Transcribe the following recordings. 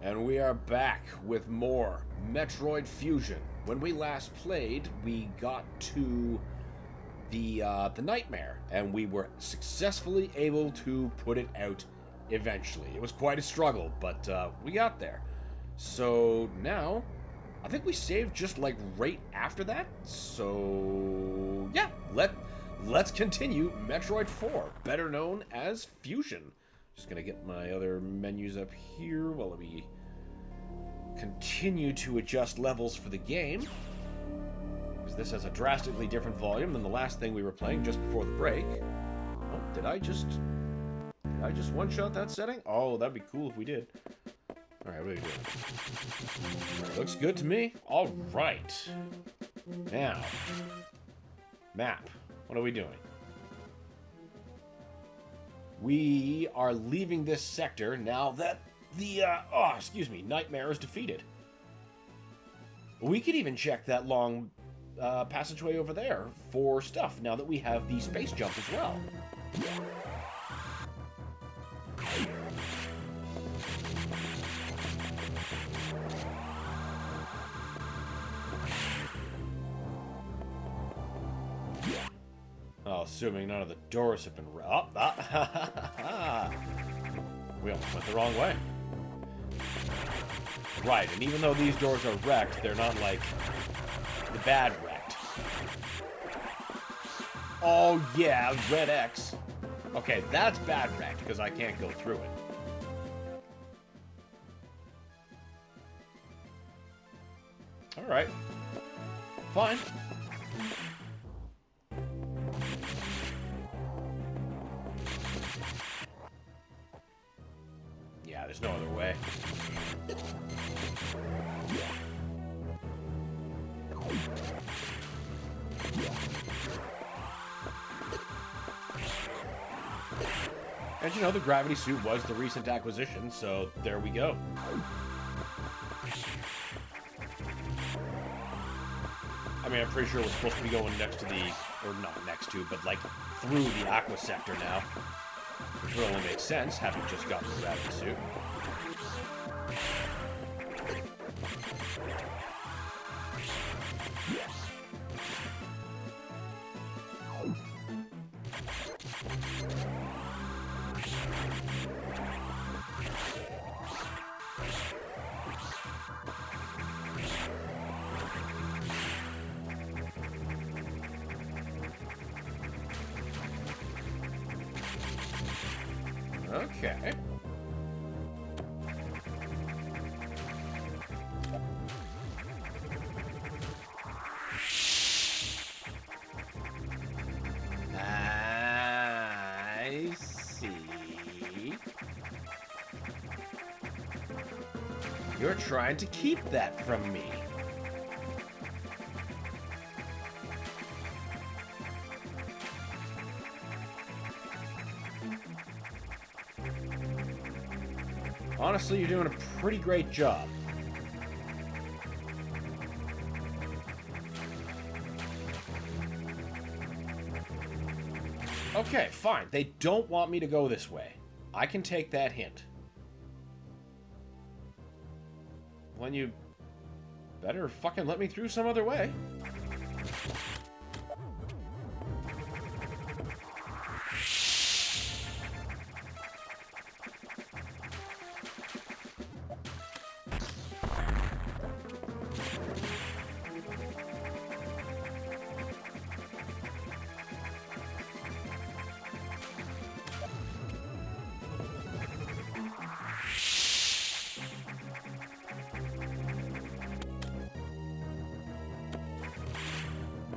And we are back with more Metroid Fusion. When we last played, we got to the nightmare, and we were successfully able to put it out eventually. It was quite a struggle, but we got there. So now, I think we saved just like right after that. So yeah, let's continue Metroid 4, better known as Fusion. Just gonna get my other menus up here while we continue to adjust levels for the game, because this has a drastically different volume than the last thing we were playing just before the break. Oh, did I just one-shot that setting? Oh, that'd be cool if we did. Alright, what are we doing? Looks good to me. Alright. Now, map. What are we doing? We are leaving this sector now that the, nightmare is defeated. We could even check that long passageway over there for stuff now that we have the space jump as well. Oh, assuming none of the doors have been... We almost went the wrong way. Right, and even though these doors are wrecked, they're not, like, the bad wrecked. Oh, yeah, red X. Okay, that's bad wrecked, because I can't go through it. Alright. Fine. Yeah, there's no other way. And you know, the gravity suit was the recent acquisition, so there we go. I mean, I'm pretty sure we're supposed to be going next to the... or not next to, but like through the Aqua Sector now. Which would only make sense, having just gotten the gravity suit. Okay. I see. You're trying to keep that from me. Honestly, you're doing a pretty great job. Okay, fine. They don't want me to go this way. I can take that hint. Well, you better fucking let me through some other way.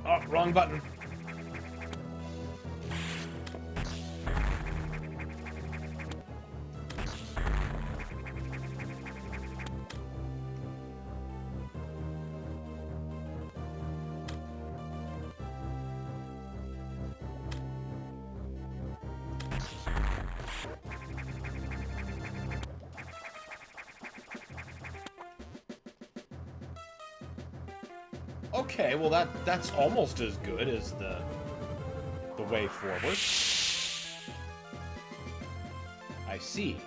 Oh, wrong button. Okay, well that's almost as good as the way forward. I see.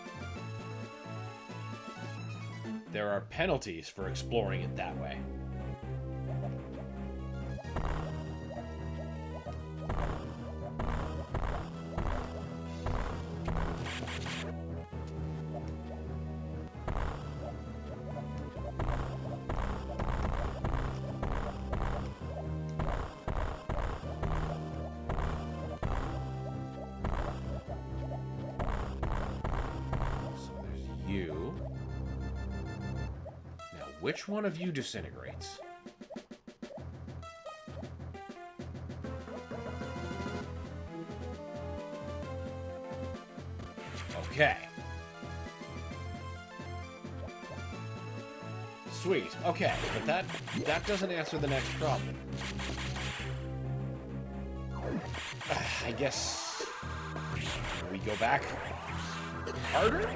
There are penalties for exploring it that way. You. Now, which one of you disintegrates? Okay. Sweet. Okay, but that doesn't answer the next problem. I guess we go back harder?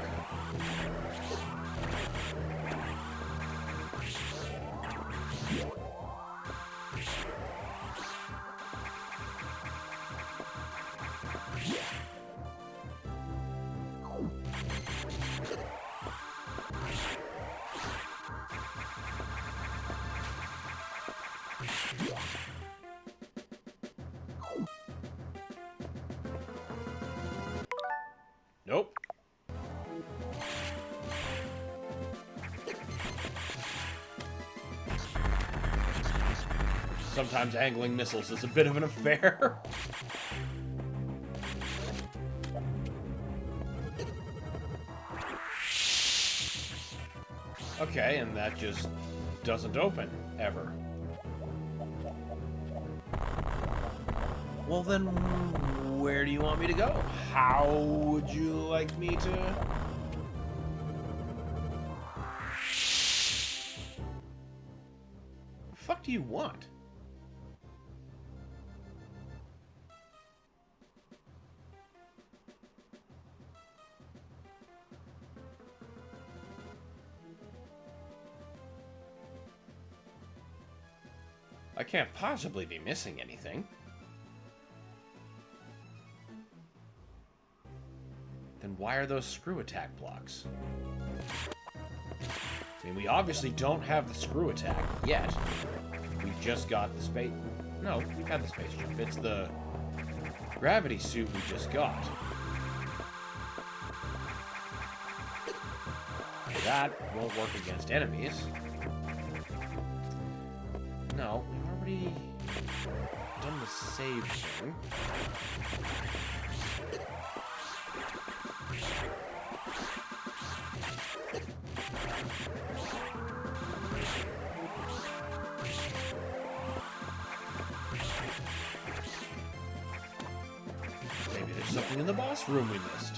Nope. Sometimes angling missiles is a bit of an affair. Okay, and that just doesn't open, ever. Well then, where do you want me to go? How would you like me to... What the fuck do you want? I can't possibly be missing anything. Then why are those screw attack blocks? I mean, we obviously don't have the screw attack yet. We've just got the space... No, we've had the space jump. It's the gravity suit we just got. That won't work against enemies. No, we've already done the save thing. Maybe there's something in the boss room we missed.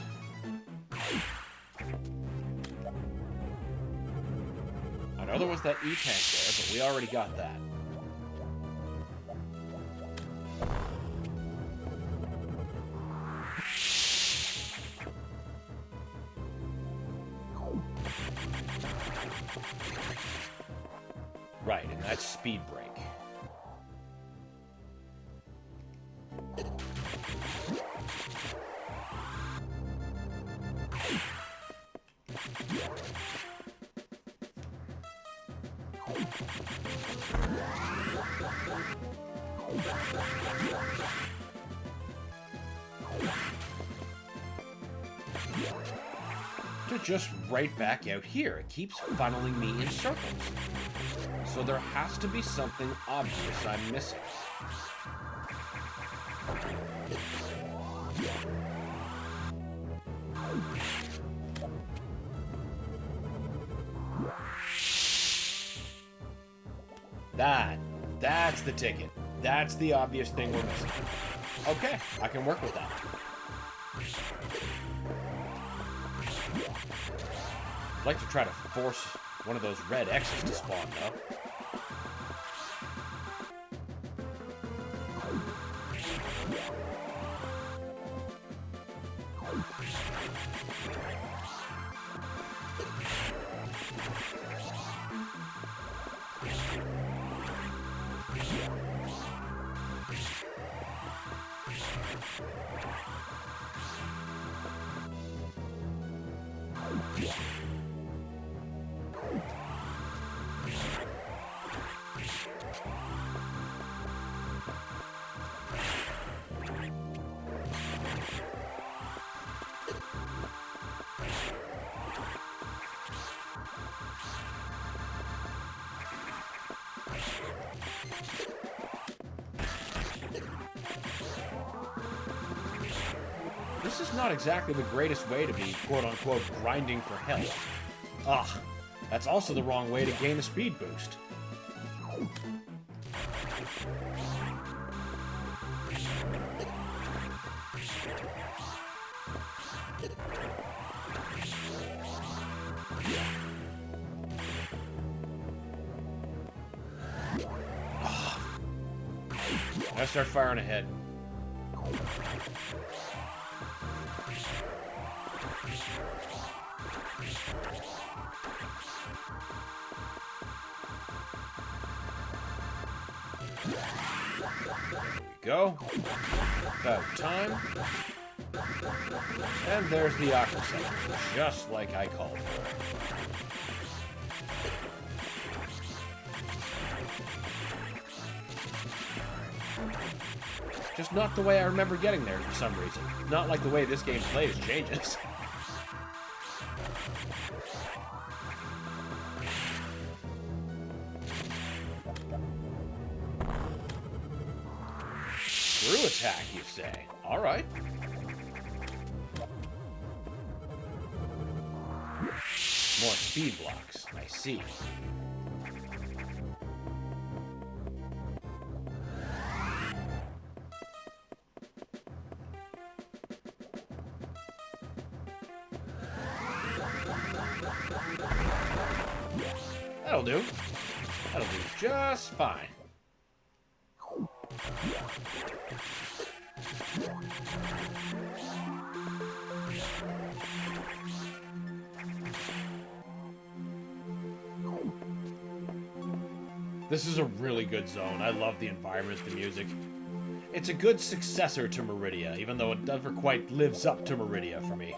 I know there was that E-tank there, but we already got that. Right, and that's speed break. To just right back out here. It keeps funneling me in circles. So there has to be something obvious I'm missing. That's the ticket. That's the obvious thing we're missing. Okay, I can work with that. I'd like to try to force one of those red X's to spawn, though. this is not exactly the greatest way to be, quote-unquote, grinding for health. Ugh, that's also the wrong way to gain a speed boost. I start firing ahead. Go. About time. And there's the aqua section, just like I called for. Just not the way I remember getting there for some reason. Not like the way this game plays changes. Screw attack, you say? Alright. More speed blocks, I see. That'll do. That'll do just fine. This is a really good zone. I love the environment, the music. It's a good successor to Meridia, even though it never quite lives up to Meridia for me.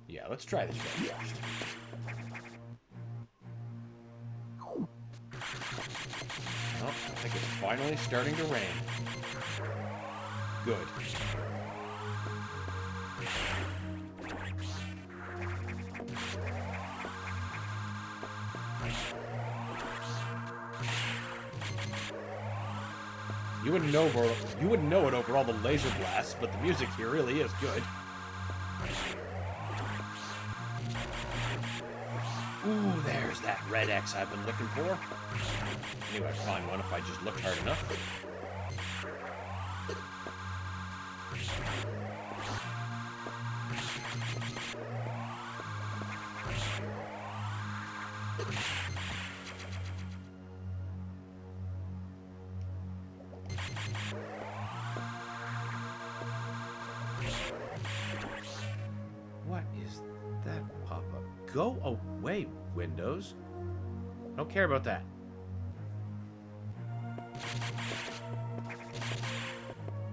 Yeah, let's try this one first. Oh, I think it's finally starting to rain. Good. You wouldn't know it over all the laser blasts, but the music here really is good. Ooh, there's that red X I've been looking for. I knew I'd find one if I just looked hard enough. What is that pop-up? Go away, Windows. Don't care about that.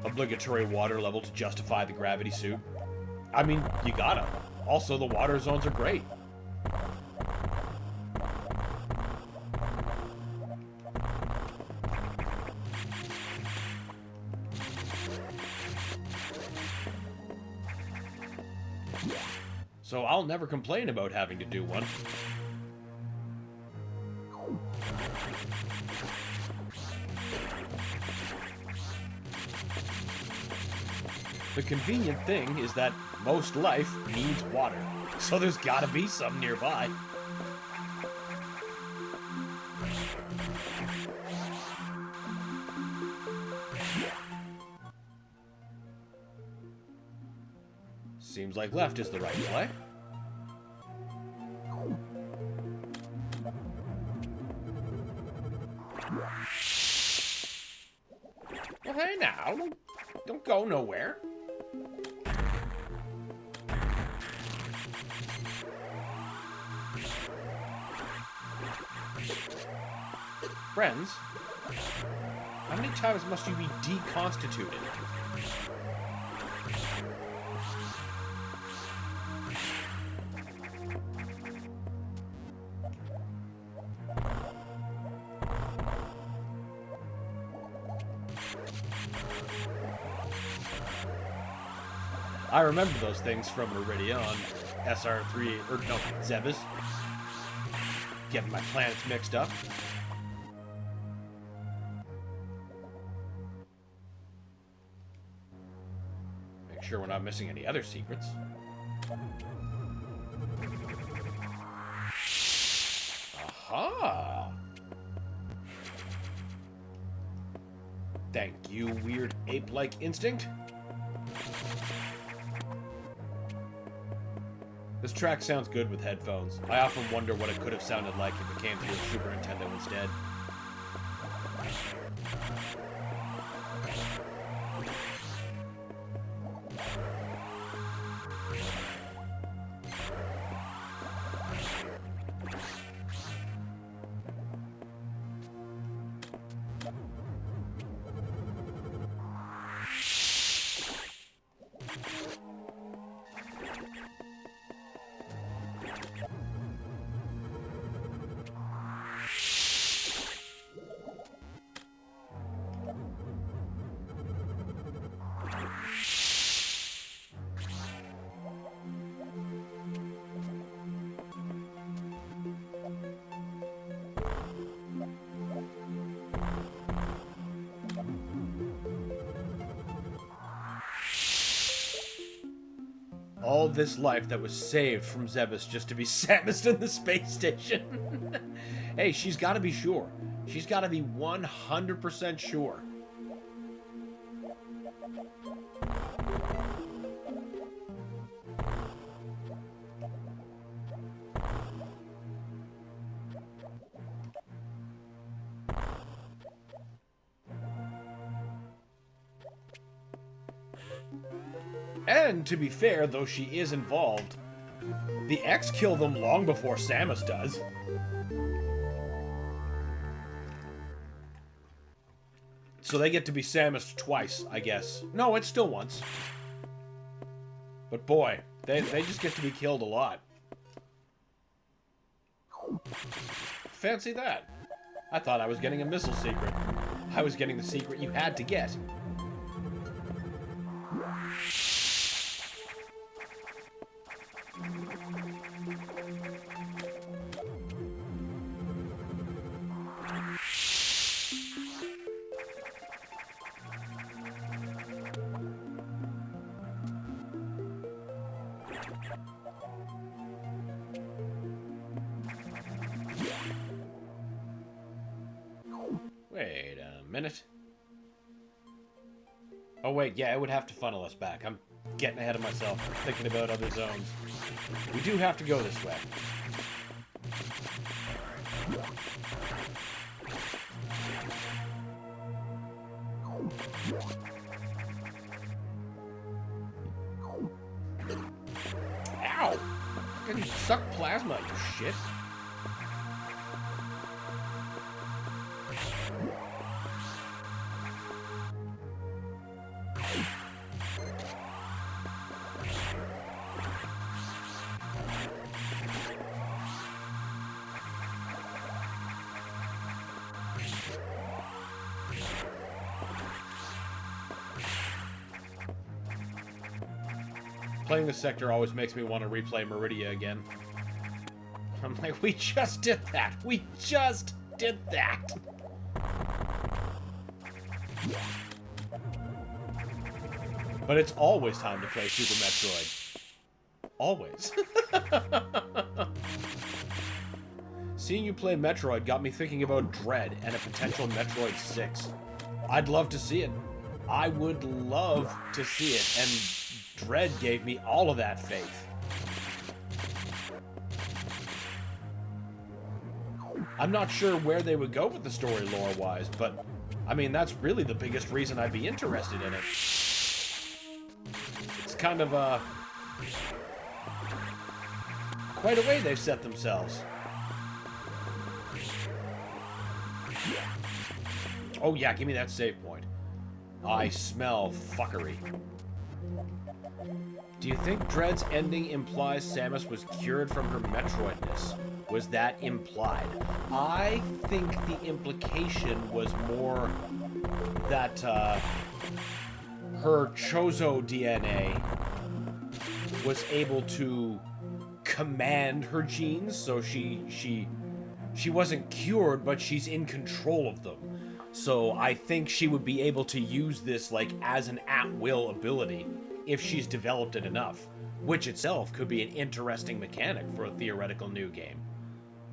Obligatory water level to justify the gravity suit. I mean, you gotta. Also, the water zones are great. So I'll never complain about having to do one. The convenient thing is that most life needs water, so there's gotta be some nearby. Seems like left is the right play. Well, hey now, don't go nowhere. Friends, how many times must you be deconstituted? I remember those things from Meridian, SR3, or no, Zebes. Getting my planets mixed up. Make sure we're not missing any other secrets. Aha! Thank you, weird ape-like instinct. This track sounds good with headphones. I often wonder what it could have sounded like if it came through a Super Nintendo instead. All this life that was saved from Zebes just to be Samus in the space station. Hey, she's got to be sure. She's got to be 100% sure. And to be fair, though she is involved, the X kill them long before Samus does. So they get to be Samus twice, I guess. No, it's still once. But boy, they just get to be killed a lot. Fancy that. I thought I was getting a missile secret. I was getting the secret you had to get. Wait a minute. Oh wait, yeah, it would have to funnel us back. I'm getting ahead of myself, thinking about other zones. We do have to go this way. Ow! Can you suck plasma, you shit? Playing this sector always makes me want to replay Meridia again. I'm like, we just did that! We just did that! But it's always time to play Super Metroid. Always. Seeing you play Metroid got me thinking about Dread and a potential Metroid 6. I'd love to see it. I would love to see it, and Dread gave me all of that faith. I'm not sure where they would go with the story lore-wise, but, I mean, that's really the biggest reason I'd be interested in it. It's kind of, quite a way they've set themselves. Oh yeah, give me that save point. I smell fuckery. Do you think Dread's ending implies Samus was cured from her Metroidness? Was that implied? I think the implication was more that her Chozo DNA was able to command her genes, so she wasn't cured, but she's in control of them. So I think she would be able to use this like as an at-will ability if she's developed it enough, which itself could be an interesting mechanic for a theoretical new game.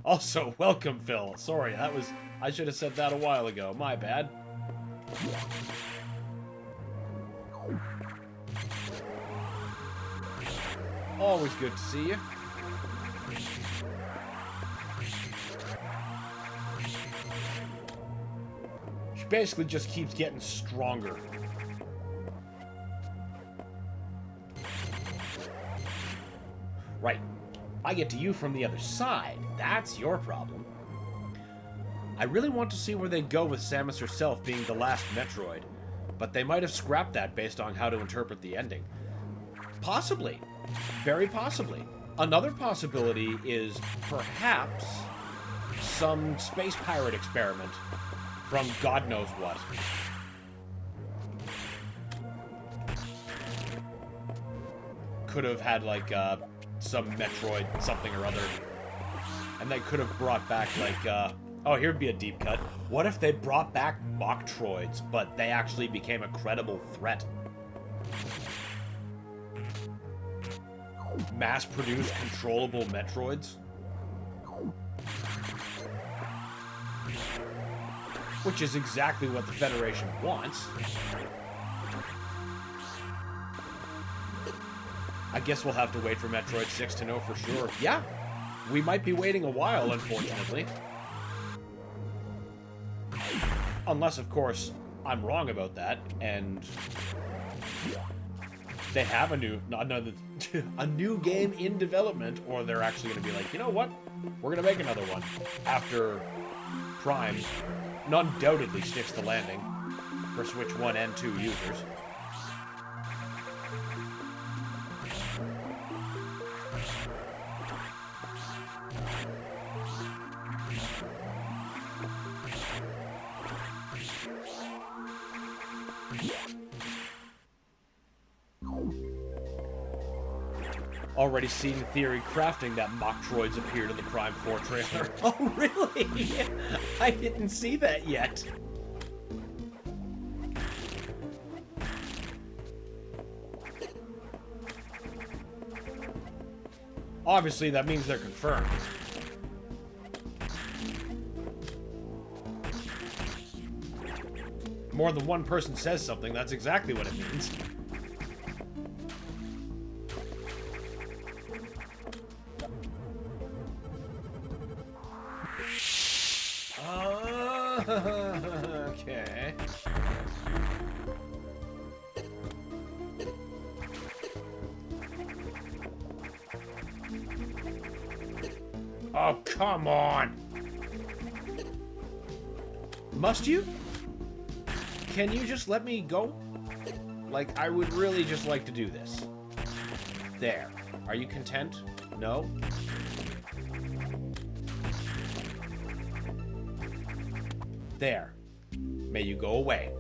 Also, welcome, Phil. Sorry, I should have said that a while ago. My bad. Always good to see you. She basically just keeps getting stronger. Right. I get to you from the other side. That's your problem. I really want to see where they go with Samus herself being the last Metroid, but they might have scrapped that based on how to interpret the ending. Possibly. Very possibly. Another possibility is perhaps some space pirate experiment from God knows what. Could have had like some Metroid something or other, and they could have brought back like oh, here'd be a deep cut. What if they brought back Metroids, but they actually became a credible threat? Mass-produced, controllable Metroids? Which is exactly what the Federation wants. I guess we'll have to wait for Metroid 6 to know for sure. Yeah, we might be waiting a while, unfortunately. Unless, of course, I'm wrong about that, and they have a new game in development, or they're actually going to be like, you know what? We're going to make another one after Prime undoubtedly sticks the landing for Switch 1 and 2 users. Already seen Theory crafting that Metroids appeared in the Prime 4 trailer. Oh, really? I didn't see that yet. Obviously, that means they're confirmed. More than one person says something, that's exactly what it means. Okay. Oh, come on! Must you? Can you just let me go? Like, I would really just like to do this. There. Are you content? No? There. May you go away.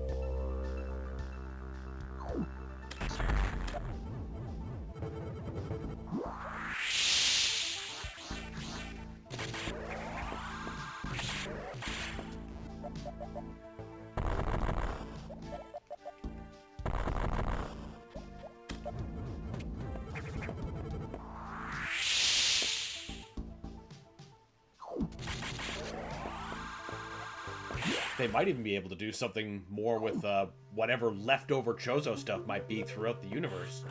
They might even be able to do something more with whatever leftover Chozo stuff might be throughout the universe.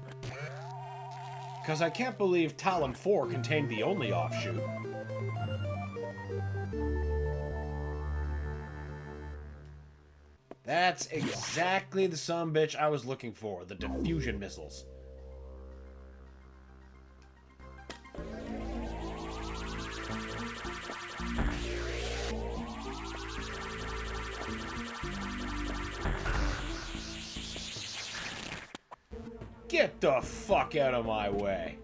Because I can't believe Talon 4 contained the only offshoot. That's exactly the sumbitch I was looking for, the diffusion missiles. Get the fuck out of my way.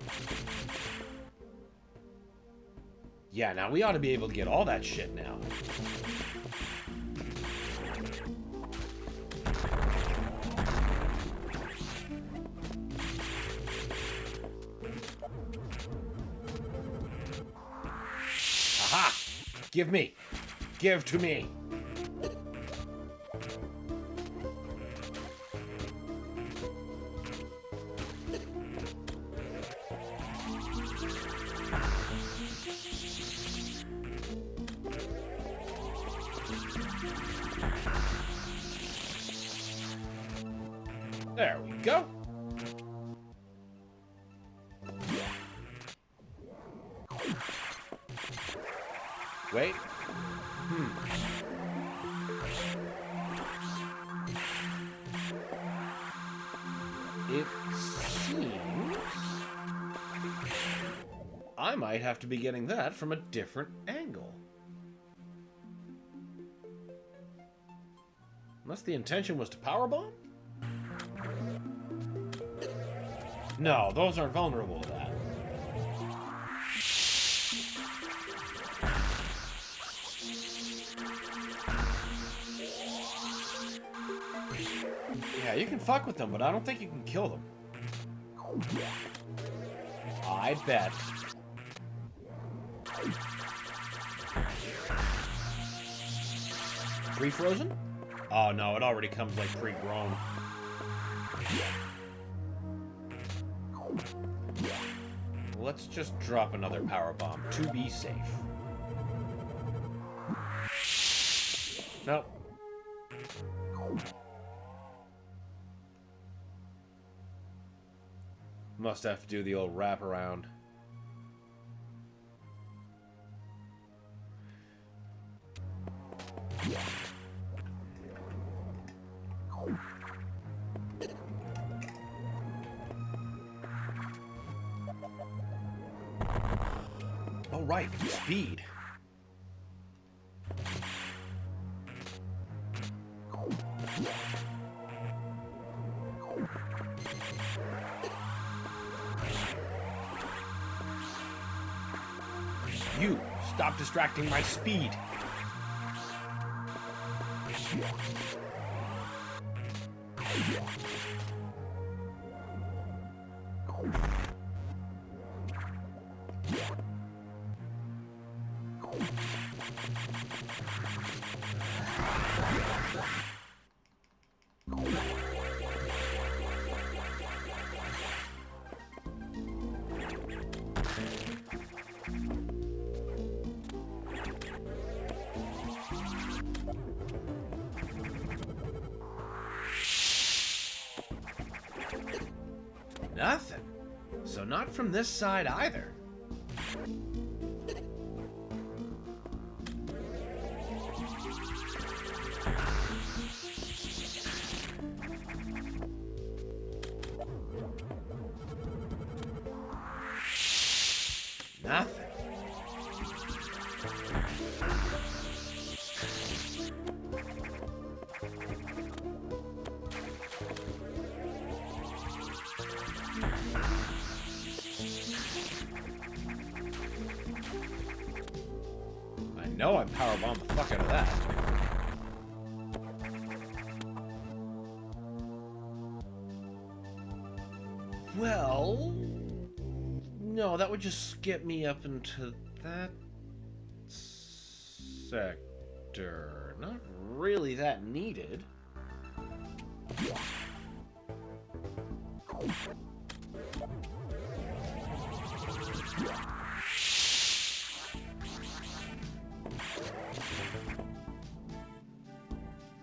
Yeah, now we ought to be able to get all that shit now. Aha! Give me. Give to me. There we go. Wait. It seems I might have to be getting that from a different angle. Unless the intention was to powerbomb? No, those aren't vulnerable to that. Yeah, you can fuck with them, but I don't think you can kill them. I bet. Pre-frozen? Oh no, it already comes like pre-grown. Let's just drop another power bomb to be safe. Nope. Must have to do the old wraparound. Oh, right, speed. You, stop distracting my speed. Nothing. So not from this side either. Nothing. I know I powerbombed the fuck out of that. Well, no, that would just get me up into that sector. Not really that needed.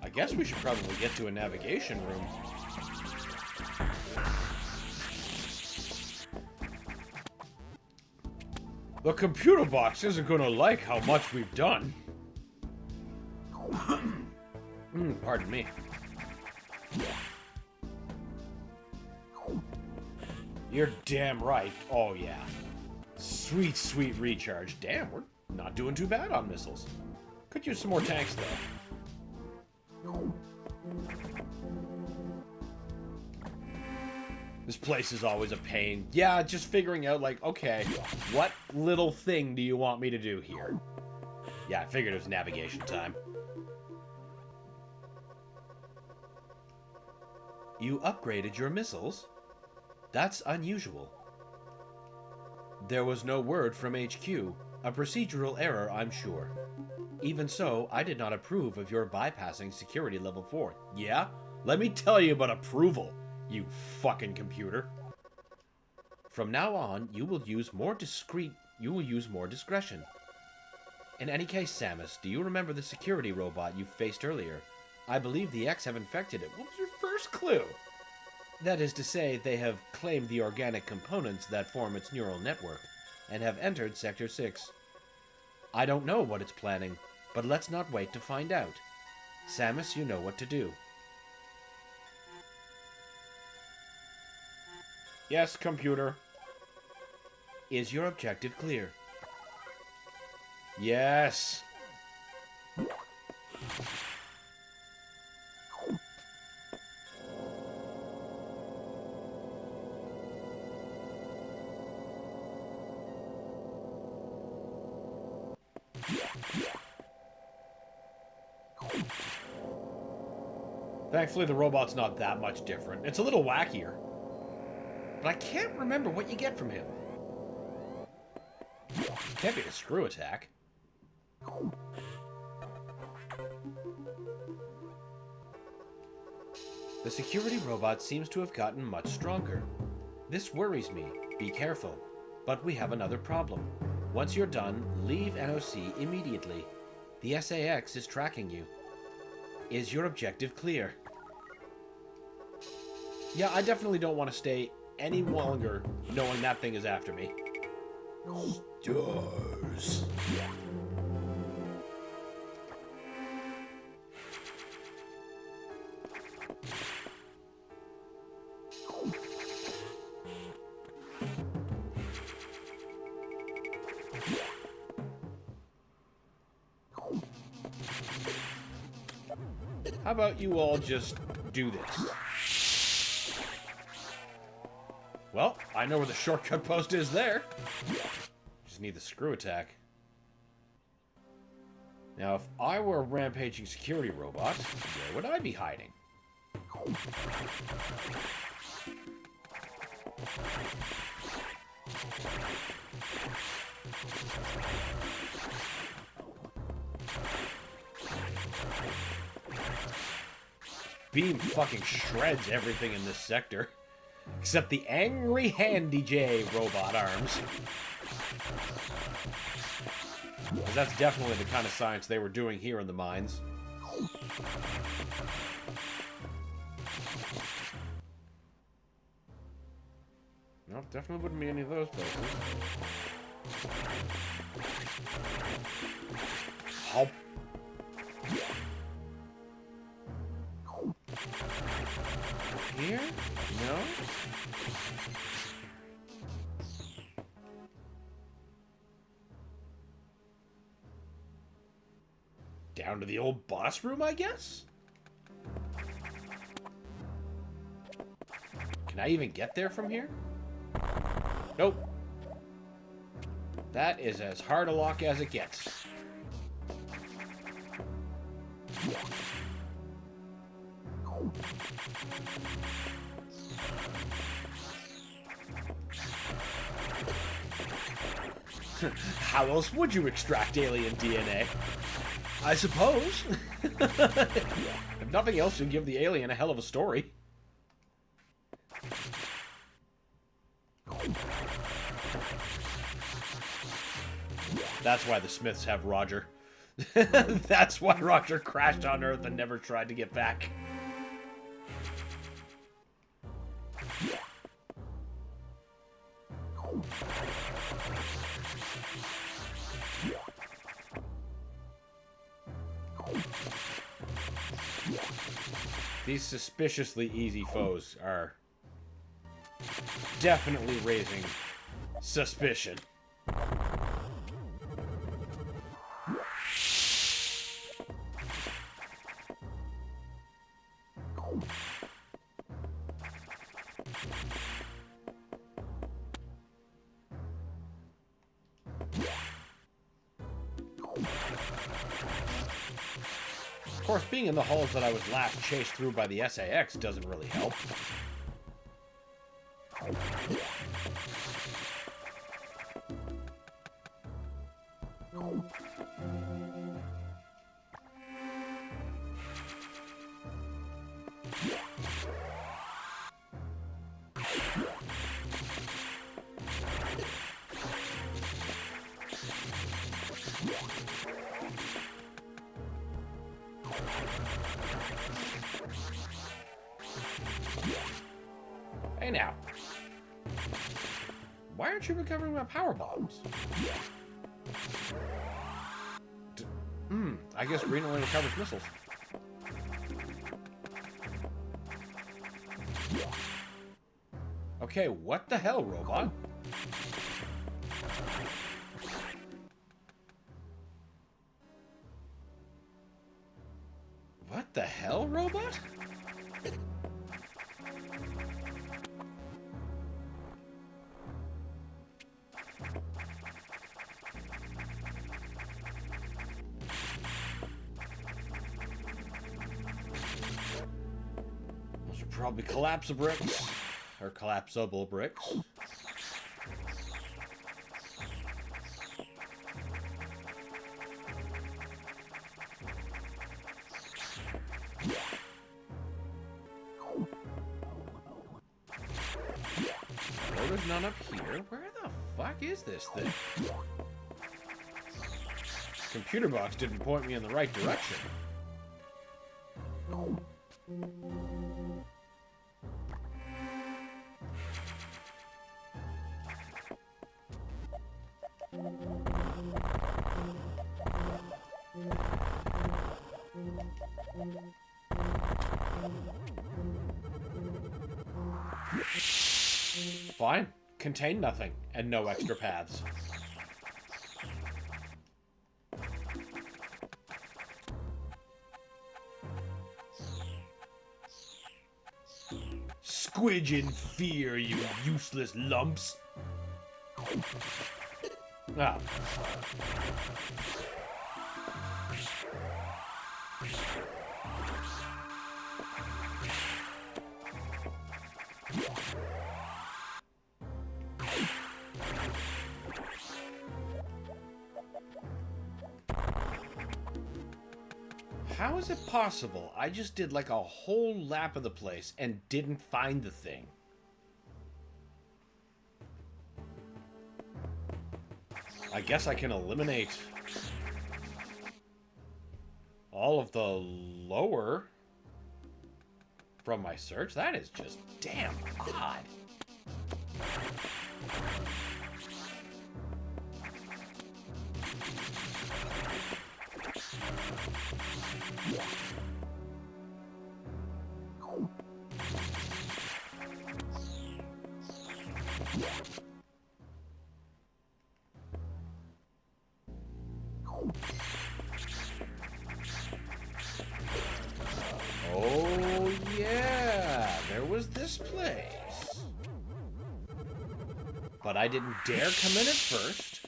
I guess we should probably get to a navigation room. The computer box isn't gonna like how much we've done. Pardon me. You're damn right. Oh yeah. Sweet, sweet recharge. Damn, we're not doing too bad on missiles. Could use some more tanks though. This place is always a pain. Yeah, just figuring out, like, okay, what little thing do you want me to do here? Yeah, I figured it was navigation time. You upgraded your missiles? That's unusual. There was no word from HQ. A procedural error, I'm sure. Even so, I did not approve of your bypassing security level 4. Yeah? Let me tell you about approval, you fucking computer. From now on, you will use more discretion. In any case, Samus, do you remember the security robot you faced earlier? I believe the X have infected it. What was your first clue? That is to say, they have claimed the organic components that form its neural network, and have entered Sector 6. I don't know what it's planning, but let's not wait to find out. Samus, you know what to do. Yes, computer. Is your objective clear? Yes. Thankfully, the robot's not that much different. It's a little wackier. But I can't remember what you get from him. Can't be a screw attack. The security robot seems to have gotten much stronger. This worries me. Be careful. But we have another problem. Once you're done, leave NOC immediately. The SAX is tracking you. Is your objective clear? Yeah, I definitely don't want to stay any longer knowing that thing is after me. Doors. How about you all just do this? Well, I know where the shortcut post is there. Just need the screw attack. Now, if I were a rampaging security robot, where would I be hiding? Beam fucking shreds everything in this sector. Except the angry Handy J robot arms. Because that's definitely the kind of science they were doing here in the mines. Nope, definitely wouldn't be any of those places. Hop. Here? No? Down to the old boss room, I guess? Can I even get there from here? Nope. That is as hard a lock as it gets. How else would you extract alien DNA? I suppose. If nothing else, you'll give the alien a hell of a story. That's why the Smiths have Roger. That's why Roger crashed on Earth and never tried to get back. These suspiciously easy foes are definitely raising suspicion. Of course, being in the halls that I was last chased through by the SAX doesn't really help. Hey now. Why aren't you recovering my power bombs? I guess green only recovers missiles. Okay, what the hell, robot? What the hell, robot? Those are probably collapsible bricks. Or collapsible bricks. Oh, there's none up here. Where the fuck is this thing? Computer box didn't point me in the right direction. Fine. Contain nothing, and no extra paths. Squidge in fear, you useless lumps. Ah. How is it possible I just did like a whole lap of the place and didn't find the thing? I guess I can eliminate all of the lower from my search. That is just damn odd. Oh, yeah, there was this place. But I didn't dare come in at first.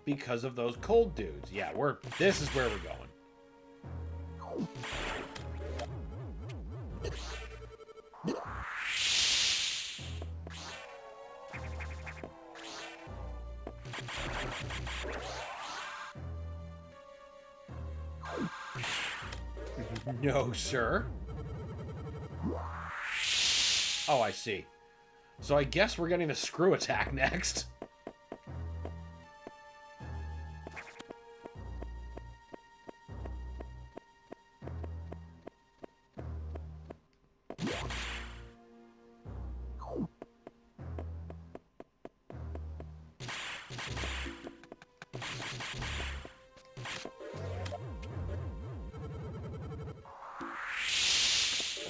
Because of those cold dudes. Yeah, this is where we're going. No, sir. Oh, I see. So I guess we're getting a screw attack next.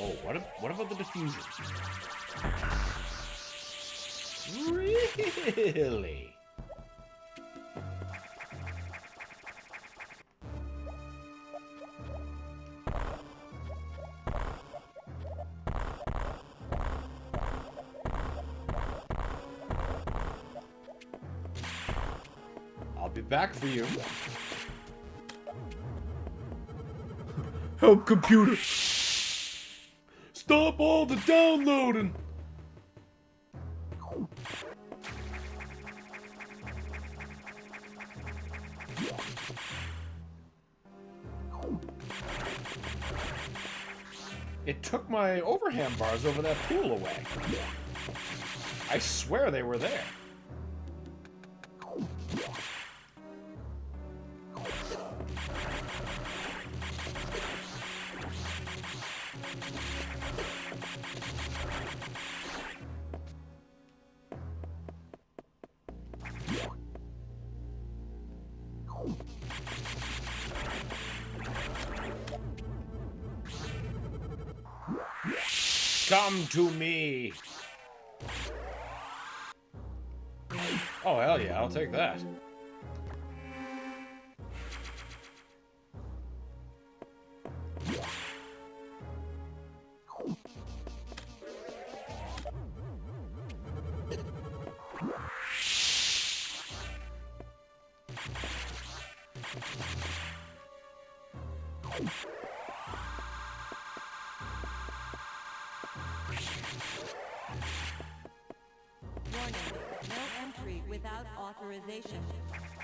Oh, what about the diffusion? Really? I'll be back for you. Help, computer! Stop all the downloading! took my overhand bars over that pool away. I swear they were there. Come to me. Oh, hell yeah, I'll take that. Authorization.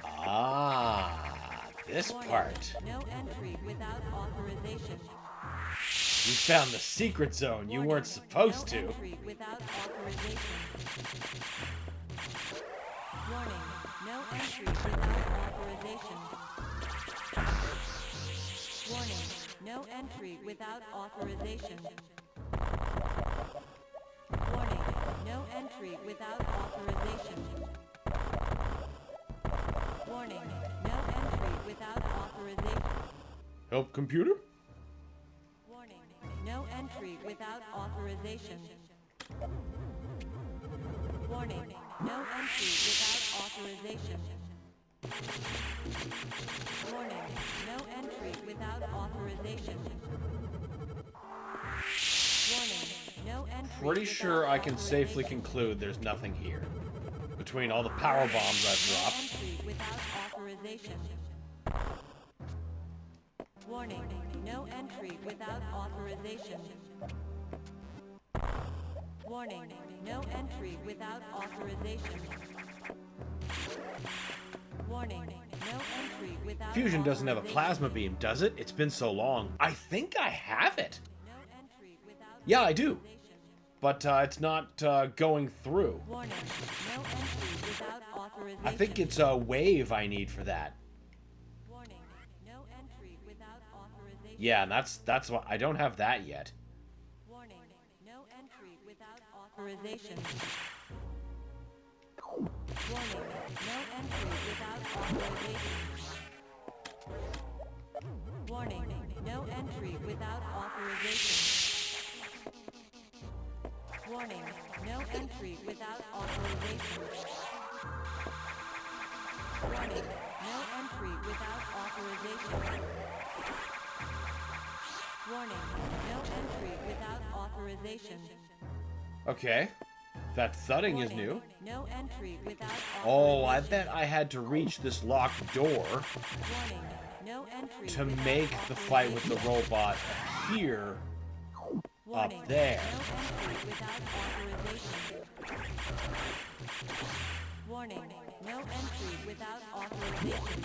Ah, this part. No entry without authorization. You found the secret zone you weren't supposed to. No entry without authorization. Warning, no entry without authorization. Warning, no entry without authorization. Warning, no entry without authorization. Warning, no entry without authorization. Help, computer? Warning, no entry without authorization. Warning, no entry without authorization. Warning, no entry without authorization. Warning, no entry. Pretty sure I can safely conclude there's nothing here. Between all the power bombs I've dropped. No entry without authorization. Warning, no entry without authorization. Warning, no entry without authorization. Warning, no entry without Fusion doesn't have a authorization. plasma beam, does it? It's been so long. I think I have it. No entry without Yeah, I do. authorization. But it's not going through. Warning, no entry without authorization. I think it's a wave I need for that. Warning, no entry without authorization. Yeah, and that's why I don't have that yet. Warning, no entry without authorization. Warning, no entry without authorization. Warning, no entry without authorization. Warning, no entry without authorization. Warning, no entry without authorization. Warning, no entry without authorization. Okay. That thudding is Warning, new. no entry without Oh, I authorization. bet I had to reach this locked door Warning, no entry to without make the fight with the authorization. robot appear Warning, up there. no entry without authorization. Warning, no entry without authorization.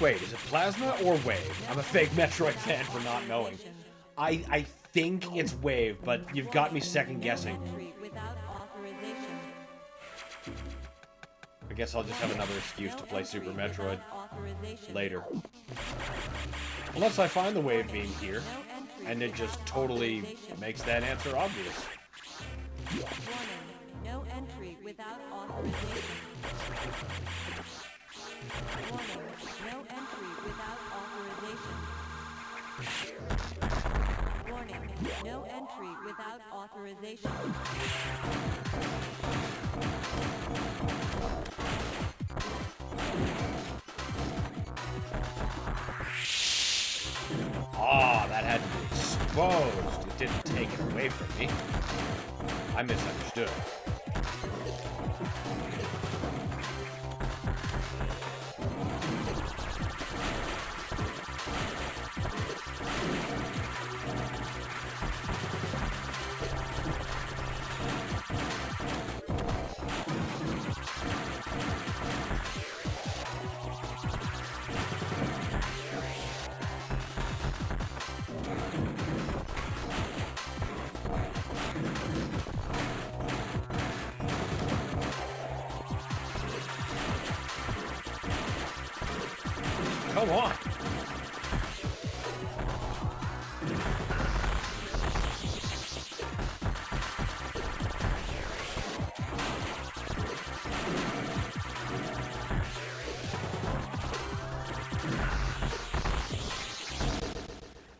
Wait, is it plasma or wave? I'm a fake Metroid fan for not knowing. I think it's wave, but you've got me second guessing. No entry without authorization. I guess I'll just have another excuse to play Super Metroid later. Unless I find the wave beam here, and it just totally makes that answer obvious. Warning, no entry without authorization. Warning, no entry without authorization. Warning, no entry without authorization. Ah, that had to be exposed. It didn't take it away from me. I misunderstood. come on.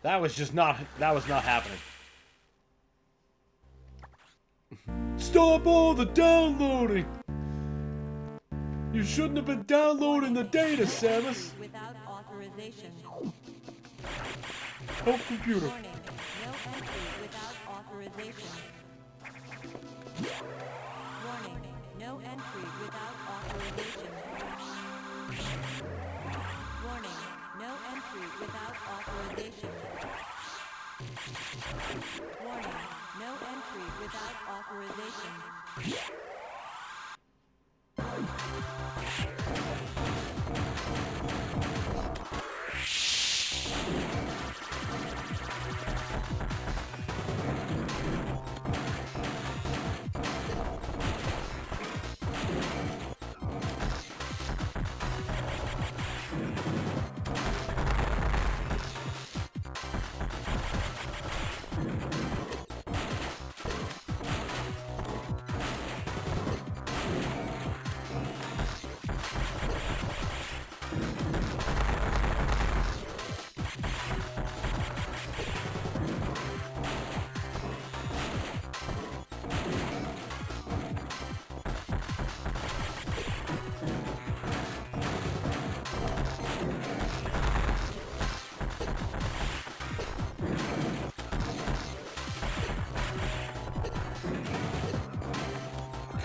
That was not happening. Stop all the downloading! You shouldn't have been downloading the data, Samus! Without authorization. Oh, computer. Warning, no entry without authorization. Warning, no entry without authorization. Warning, no entry without authorization. Warning, no entry without authorization.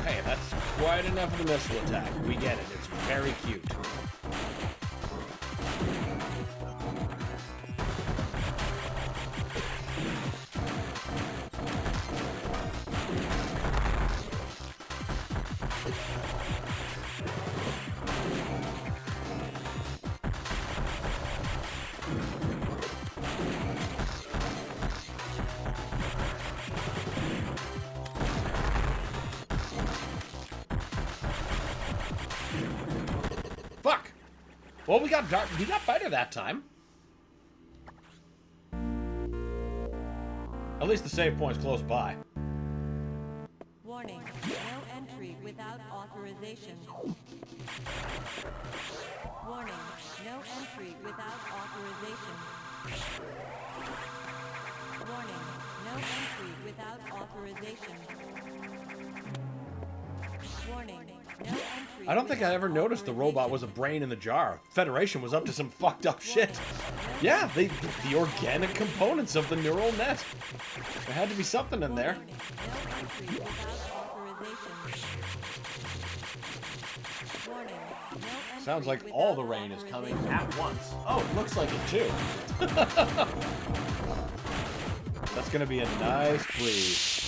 Okay, that's quite enough of the missile attack. We get it. It's very cute. Fuck! Well, we got better that time. At least the save point's close by. Warning, no entry without authorization. Warning, no entry without authorization. Warning, no entry without authorization. Warning, no entry. I don't think I ever without noticed the robot was a authorization. brain in the jar. Federation was up to some fucked up shit. Yeah, the organic components of the neural net. There had to be something in there. Warning, no entry without authorization. Warning, no entry Sounds like without all the rain is coming authorization. at once. Oh, it looks like it too. That's gonna be a nice breeze.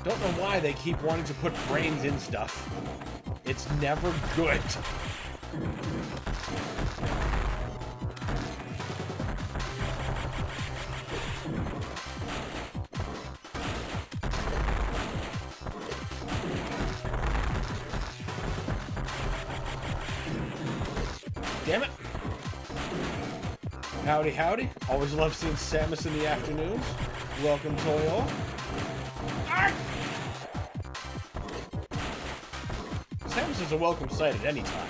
Don't know why they keep wanting to put brains in stuff. It's never good. Damn it. Howdy, howdy. Always love seeing Samus in the afternoons. Welcome, Toyo. Ah! Samus is a welcome sight at any time.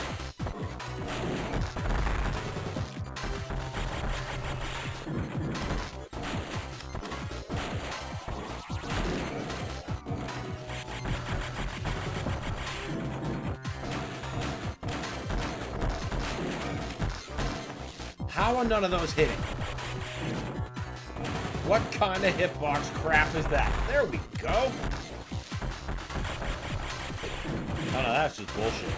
How are none of those hitting? What kind of hitbox crap is that? There we go. Oh no, that's just bullshit.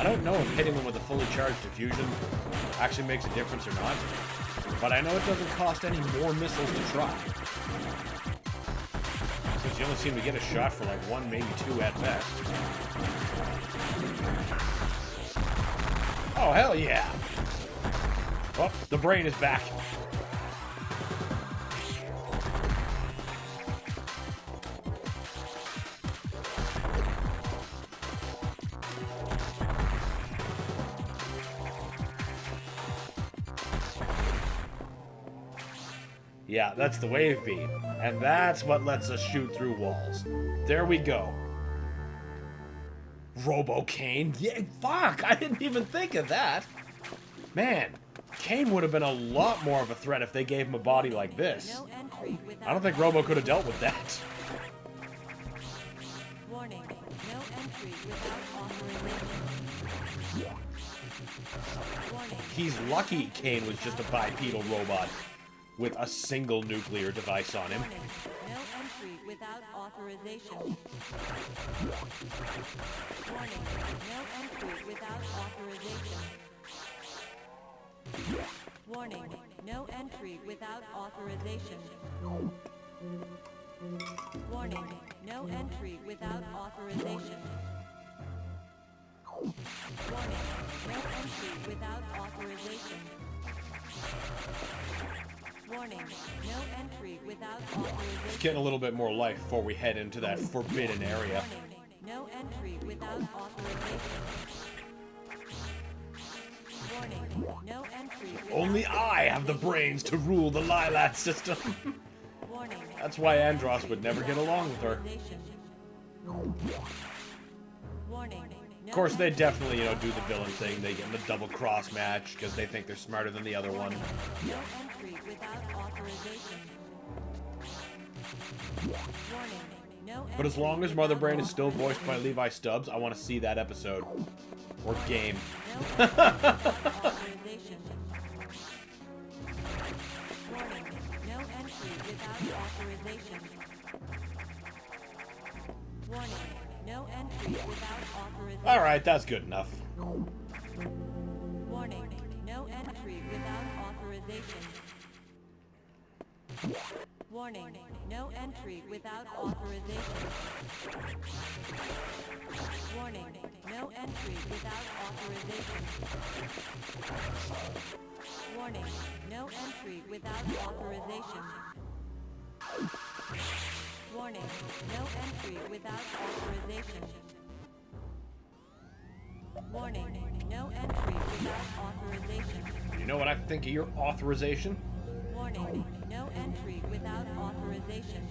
don't know if hitting them with a fully charged diffusion actually makes a difference or not, but I know it doesn't cost any more missiles to try. Since you only seem to get a shot for like 1, maybe 2 at best. Oh, hell yeah! Oh, the brain is back. Yeah, that's the wave beam. And that's what lets us shoot through walls. There we go. Robo-Kane? Yeah, fuck! I didn't even think of that! Man, Kane would have been a lot more of a threat if they gave him a body like this. No entry without I don't think Robo could have dealt with that. warning. No entry without authorization. Warning. He's lucky Kane was just a bipedal robot with a single nuclear device on him. Warning. No entry without authorization. Warning. No entry without authorization. Warning. No entry without authorization. Warning. No entry without authorization. Warning. No entry without authorization. Warning. No entry without authorization. Getting a little bit more life before we head into that forbidden area. Warning. No entry without authorization. Warning. No entry without Only I have the brains to rule the Lilat system. Warning. That's why Andros would never get along with her. Authorization. Warning. Of course, they definitely, do the villain thing. They get in the double cross match because they think they're smarter than the other one. No entry without authorization. Warning. No But as long as Mother Brain is still voiced by Levi Stubbs, I want to see that episode. Or game. No entry without authorization. Warning. No entry without authorization. Warning. No entry without authorization. Alright, that's good enough. Warning. No entry without authorization. Warning. No entry without authorization. Warning. No entry without authorization. Warning. No entry without authorization. Warning. No entry without authorization. Warning. No entry without authorization. You know what I think of your authorization? Warning. No entry without authorization.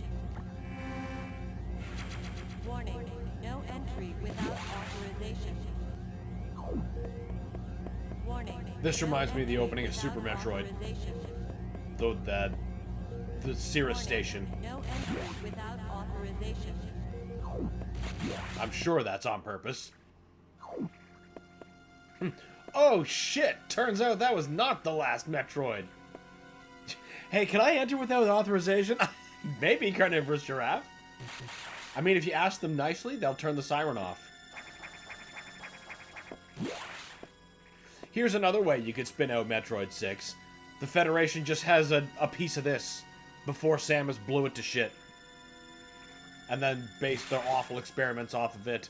Warning. No entry without authorization. Warning. This reminds No me of the entry opening of Super without Metroid. authorization. Though the Cirrus station. No entry without authorization. I'm sure that's on purpose. Oh shit! Turns out that was not the last Metroid. Hey, can I enter without authorization? Maybe, Carnivorous Giraffe. I mean, if you ask them nicely, they'll turn the siren off. Here's another way you could spin out Metroid 6. The Federation just has a piece of this before Samus blew it to shit. And then based their awful experiments off of it.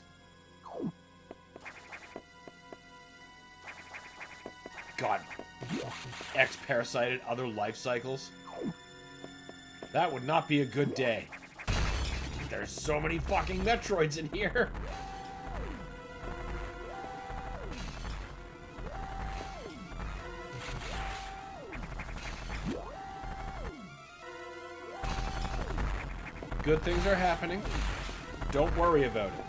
God. X-parasited other life cycles. That would not be a good day. There's so many fucking Metroids in here. Good things are happening. Don't worry about it.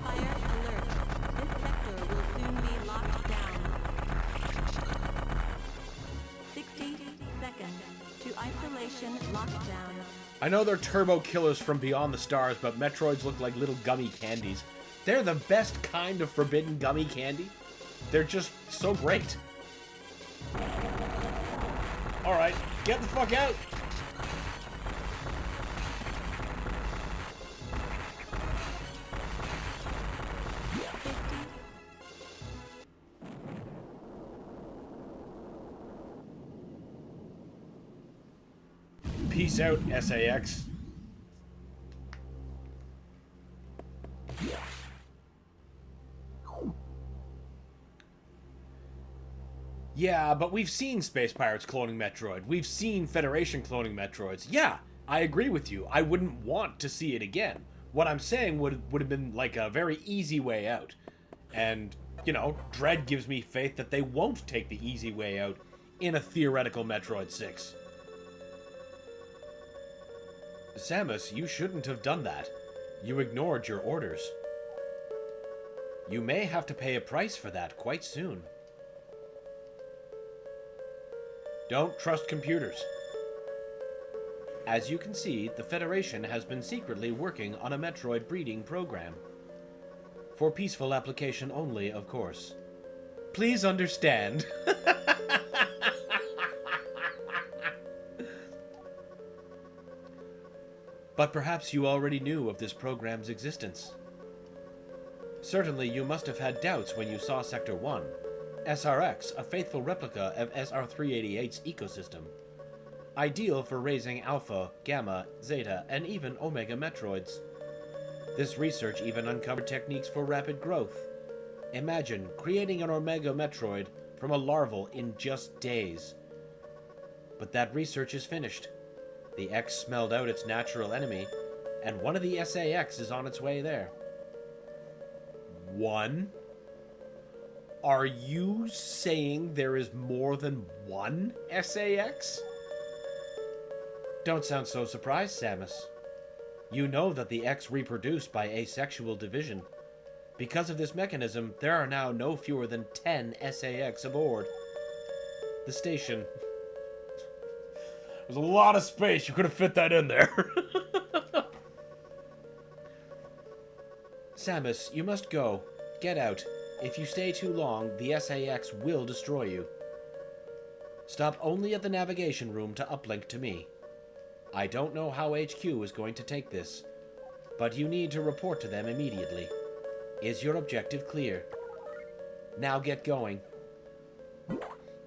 Fire alert. This sector will soon be locked down. 60 seconds to isolation lockdown. I know they're turbo killers from beyond the stars, but Metroids look like little gummy candies. They're the best kind of forbidden gummy candy. They're just so great. Alright, get the fuck out! Peace out, SAX. Yeah, but we've seen Space Pirates cloning Metroid. We've seen Federation cloning Metroids. Yeah, I agree with you. I wouldn't want to see it again. What I'm saying would have been like a very easy way out. And, you know, Dread gives me faith that they won't take the easy way out in a theoretical Metroid 6. Samus, you shouldn't have done that. You ignored your orders. You may have to pay a price for that quite soon. Don't trust computers. As you can see, the Federation has been secretly working on a Metroid breeding program. For peaceful application only, of course. Please understand. But perhaps you already knew of this program's existence. Certainly you must have had doubts when you saw Sector 1. SRX, a faithful replica of SR-388's ecosystem. Ideal for raising Alpha, Gamma, Zeta, and even Omega Metroids. This research even uncovered techniques for rapid growth. Imagine creating an Omega Metroid from a larval in just days. But that research is finished. The X smelled out its natural enemy, and one of the SAX is on its way there. One? Are you saying there is more than one SAX? Don't sound so surprised, Samus. You know that the X reproduce by asexual division. Because of this mechanism, there are now no fewer than 10 SAX aboard. The station... There's a lot of space. You could have fit that in there. Samus, you must go. Get out. If you stay too long, the SAX will destroy you. Stop only at the navigation room to uplink to me. I don't know how HQ is going to take this, but you need to report to them immediately. Is your objective clear? Now get going.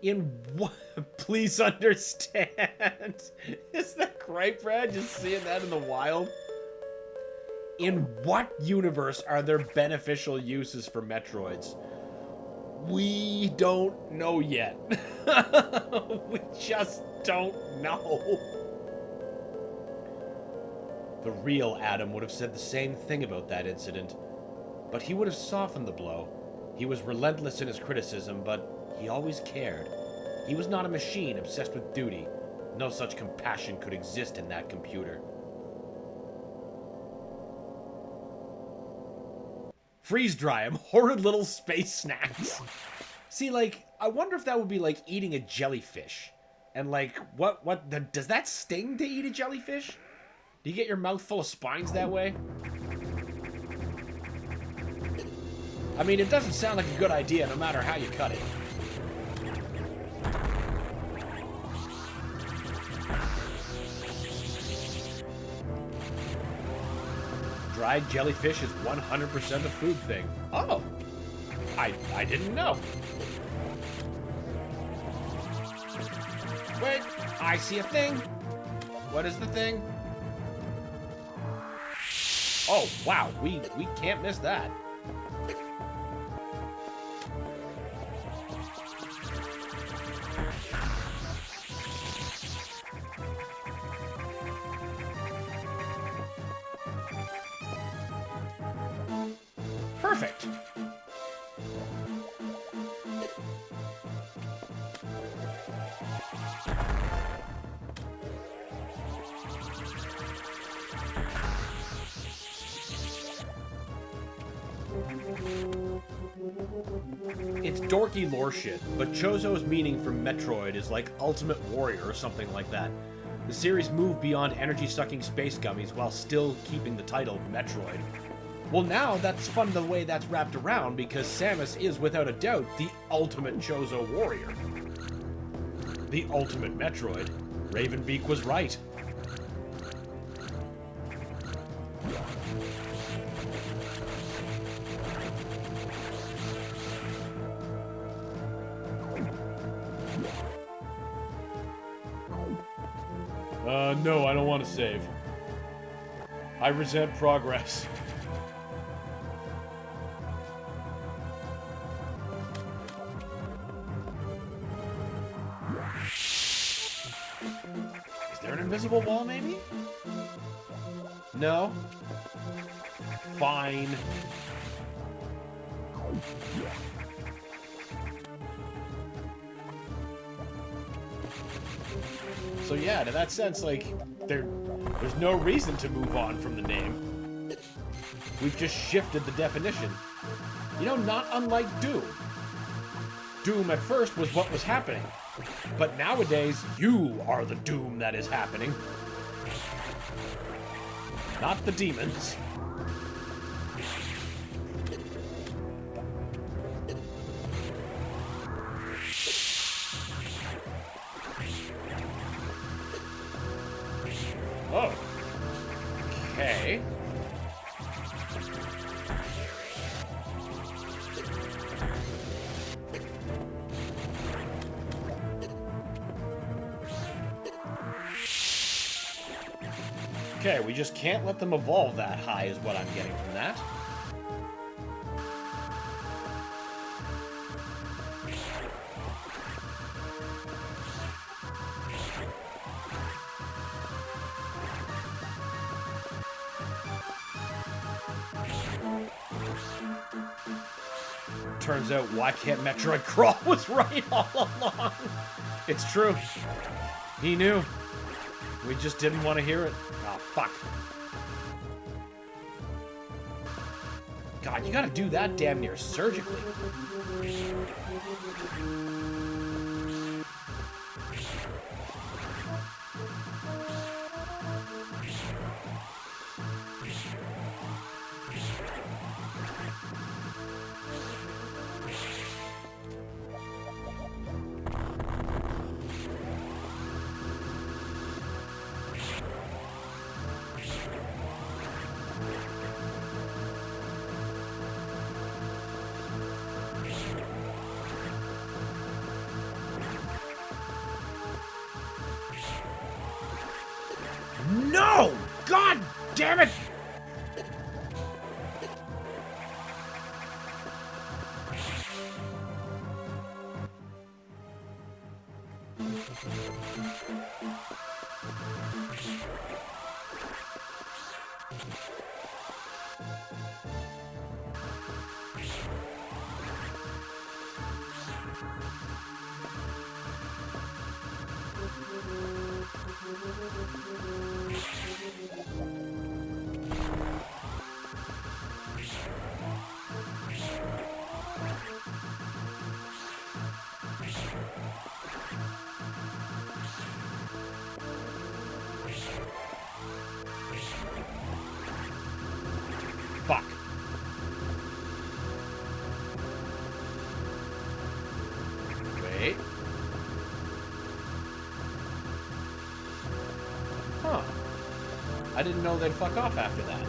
In what? Please understand. Is that great, Brad? Just seeing that in the wild? In what universe are there beneficial uses for Metroids? We don't know yet. We just don't know. The real Adam would have said the same thing about that incident, but he would have softened the blow. He was relentless in his criticism, but he always cared. He was not a machine obsessed with duty. No such compassion could exist in that computer. Freeze dry him. Horrid little space snacks. See, like, I wonder if that would be like eating a jellyfish. And like, does that sting to eat a jellyfish? Do you get your mouth full of spines that way? I mean, it doesn't sound like a good idea no matter how you cut it. Dried jellyfish is 100% a food thing. Oh, I didn't know. Wait, I see a thing. What is the thing? Oh, wow, we can't miss that. Perfect. It's dorky lore shit, but Chozo's meaning for Metroid is like Ultimate Warrior or something like that. The series moved beyond energy-sucking space gummies while still keeping the title Metroid. Well, now that's fun the way that's wrapped around, because Samus is without a doubt the ultimate Chozo warrior. The ultimate Metroid. Ravenbeak was right. No, I don't want to save. I resent progress. Is there an invisible wall, maybe? No? Fine. So yeah, in that sense, like, there's no reason to move on from the name. We've just shifted the definition. You know, not unlike Doom. Doom at first was what was happening. But nowadays, you are the doom that is happening. Not the demons. Oh. Okay. Okay, we just can't let them evolve that high is what I'm getting from that. Turns out, why can't Metroid crawl was right all along. It's true. He knew. We just didn't want to hear it. Oh, fuck. God, you gotta do that damn near surgically. No! God damn it! Fuck. Wait. Huh. I didn't know they'd fuck off after that.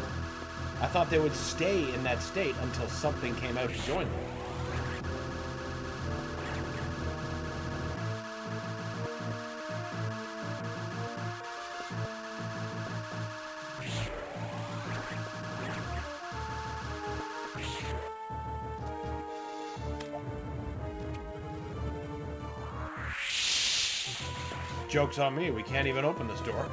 I thought they would stay in that state until something came out to join them. Joke's on me, we can't even open this door.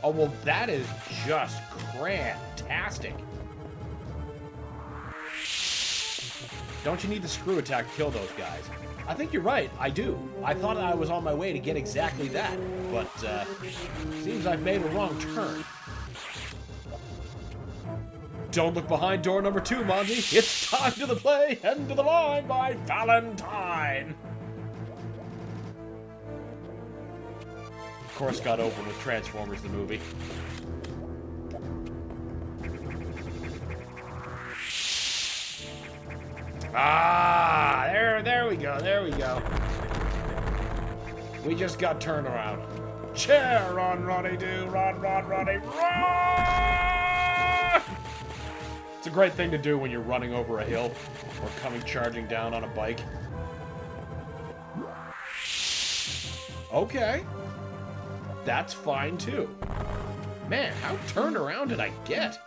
Oh, well, that is just crantastic. Don't you need the screw attack to kill those guys? I think you're right, I do. I thought I was on my way to get exactly that, but, seems I've made a wrong turn. Don't look behind door number 2, Monty. It's time to the play, end of the line by Valentine. Of course, got open with Transformers the movie. Ah, there we go. We just got turned around. Chair on Ronnie Do, run, Ronnie, run! It's a a great thing to do when you're running over a hill or coming charging down on a bike. Okay. That's fine too. Man, how turned around did I get?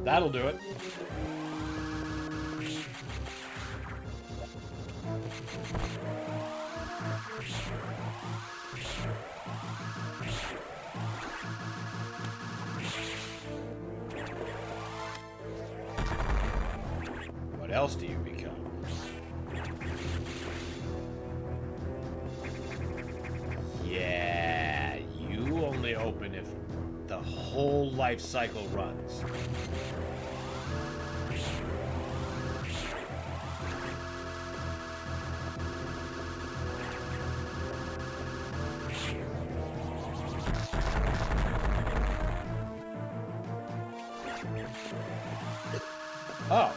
That'll do it. What else do you become? Yeah, you only open if the whole life cycle runs. Oh,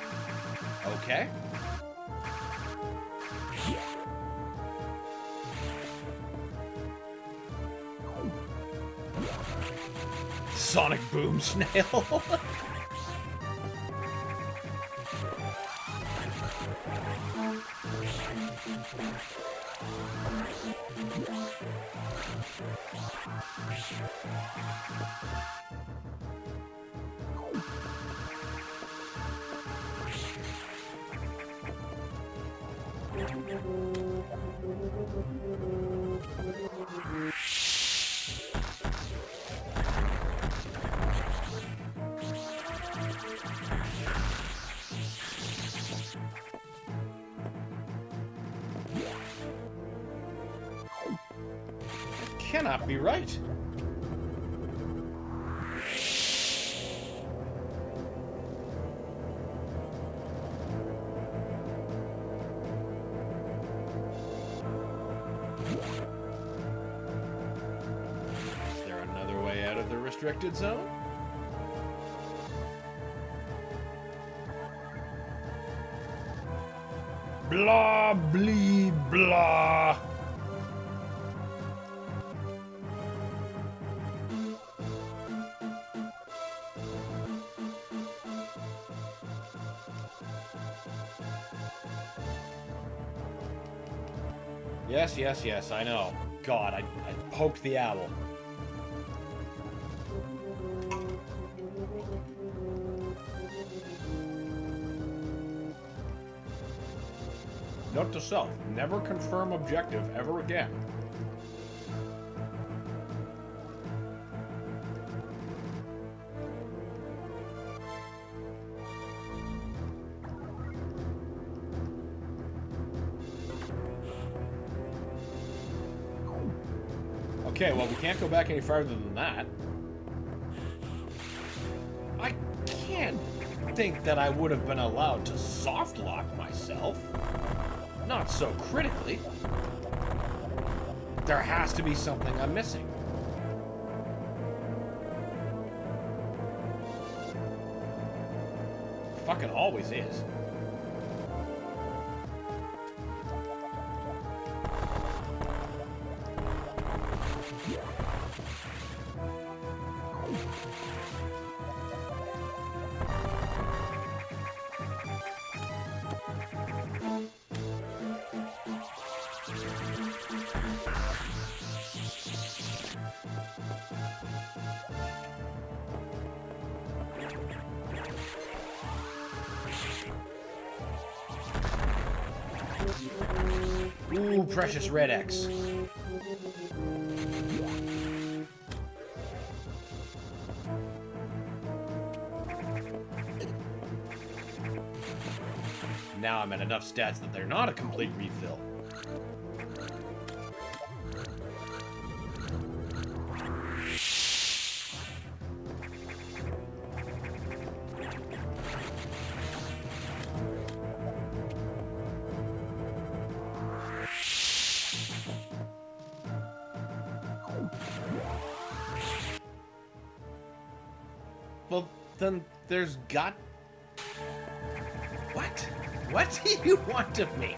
okay. Sonic Boom Snail. Cannot be right. Is there another way out of the restricted zone? Blah, blee, blah. Yes, I know. God, I poked the owl. Note to self, never confirm objective ever again. Okay, well, we can't go back any farther than that. I can't think that I would have been allowed to soft lock myself. Not so critically. There has to be something I'm missing. Fucking always is. Ooh, precious red X. Now I'm at enough stats that they're not a complete refill. Well, then there's got... What? What do you want of me?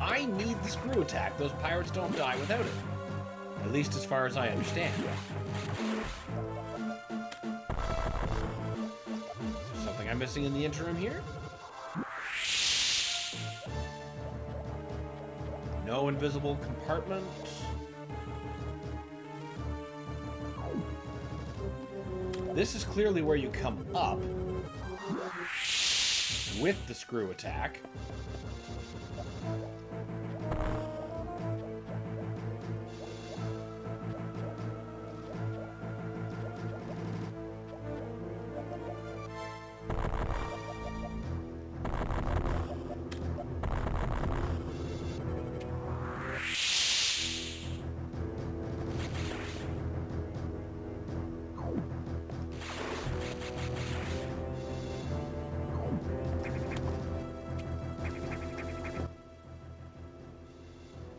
I need the screw attack. Those pirates don't die without it. At least as far as I understand. Something I'm missing in the interim here? No invisible compartment. This is clearly where you come up with the screw attack.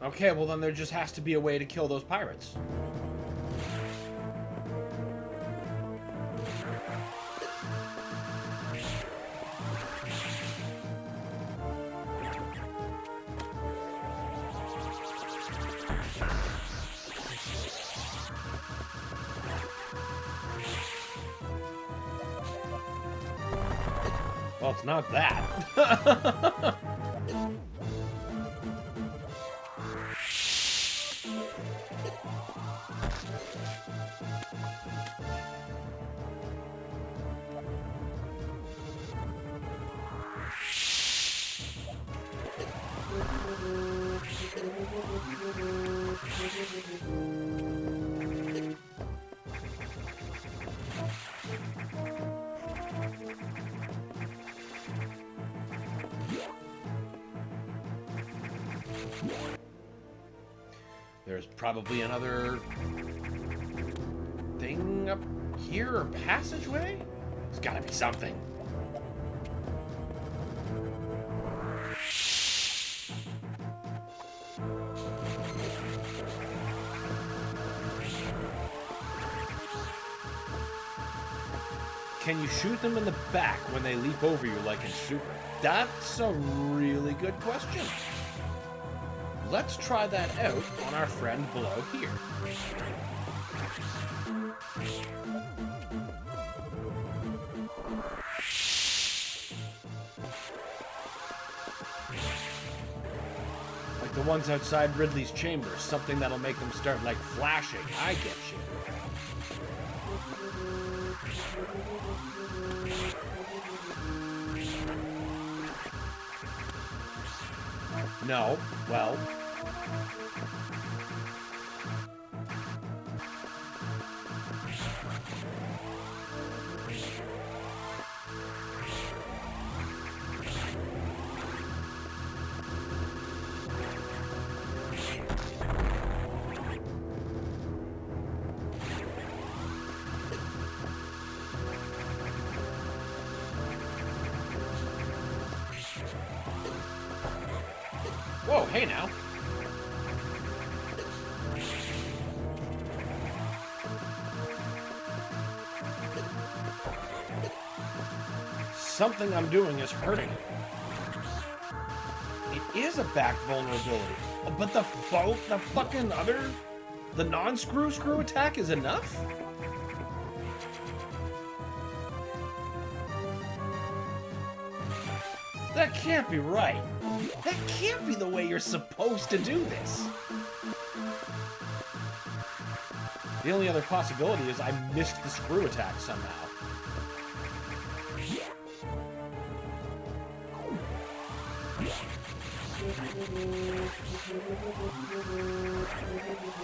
Okay, well then there just has to be a way to kill those pirates. Well, it's not that. There's probably another thing up here, or passageway? There's gotta be something. Can you shoot them in the back when they leap over you like in Super? That's a really good question. Let's try that out on our friend below here. Like the ones outside Ridley's chambers, something that'll make them start like flashing. I get you. No, well... Whoa, hey now. Something I'm doing is hurting it. It is a back vulnerability. But the fucking other... The non-screw attack is enough? That can't be right. That can't be the way you're supposed to do this. The only other possibility is I missed the screw attack somehow.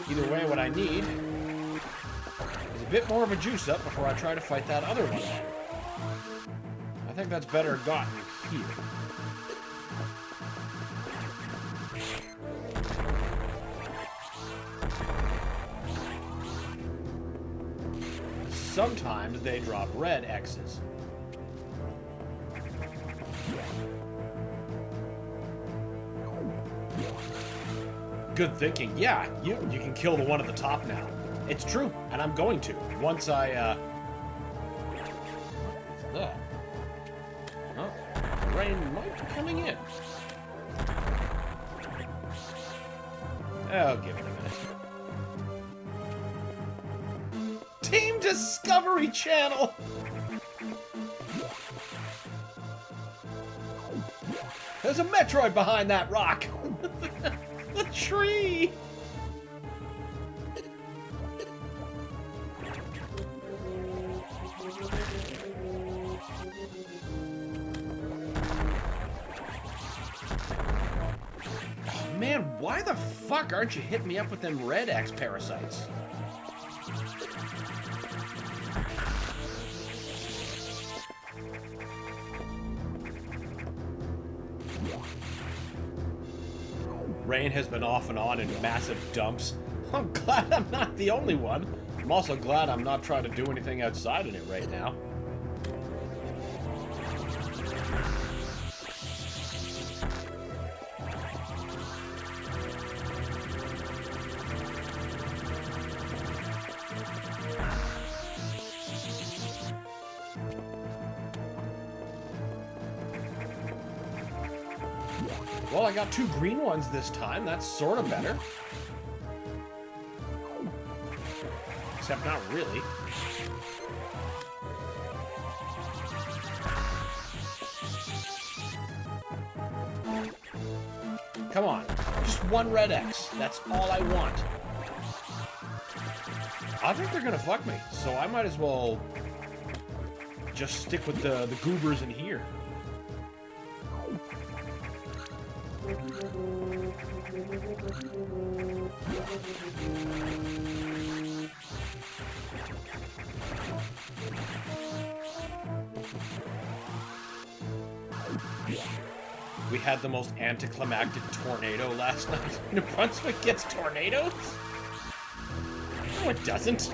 Either way, what I need is a bit more of a juice up before I try to fight that other one. I think that's better gotten here. Sometimes they drop red X's. Good thinking. Yeah, you can kill the one at the top now. It's true, and I'm going to. Once I, that? Oh, rain might be coming in. I'll give it a minute. Team Discovery Channel! There's a Metroid behind that rock! The tree! Oh man, why the fuck aren't you hitting me up with them red X parasites? Rain has been off and on in massive dumps. I'm glad I'm not the only one. I'm also glad I'm not trying to do anything outside in it right now. Well, I got 2 green ones this time. That's sort of better. Except not really. Come on. Just 1 red X. That's all I want. I think they're gonna fuck me, so I might as well just stick with the goobers in here. We had the most anticlimactic tornado last night. New Brunswick gets tornadoes? No, it doesn't.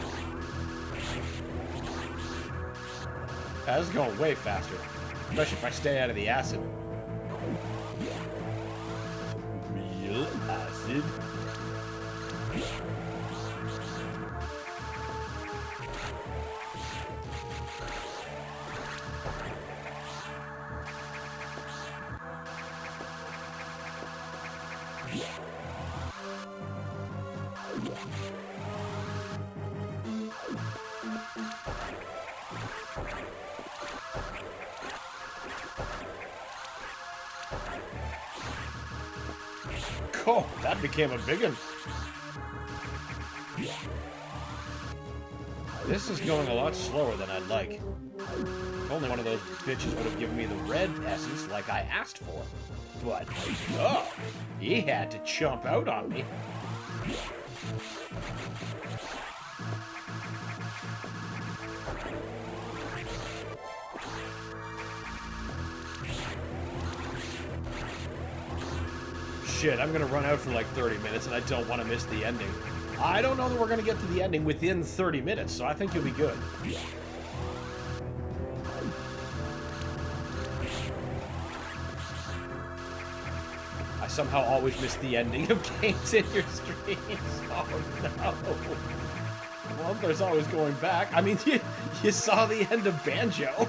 This is going way faster. Especially if I stay out of the acid. Real acid. Oh, that became a big one. This is going a lot slower than I'd like. If only one of those bitches would have given me the red essence like I asked for. But, oh, he had to chump out on me. Shit, I'm gonna run out for like 30 minutes and I don't want to miss the ending. I don't know that we're gonna get to the ending within 30 minutes, so I think you'll be good. I somehow always miss the ending of games in your streams. Oh no. Well, there's always going back. I mean, you saw the end of Banjo.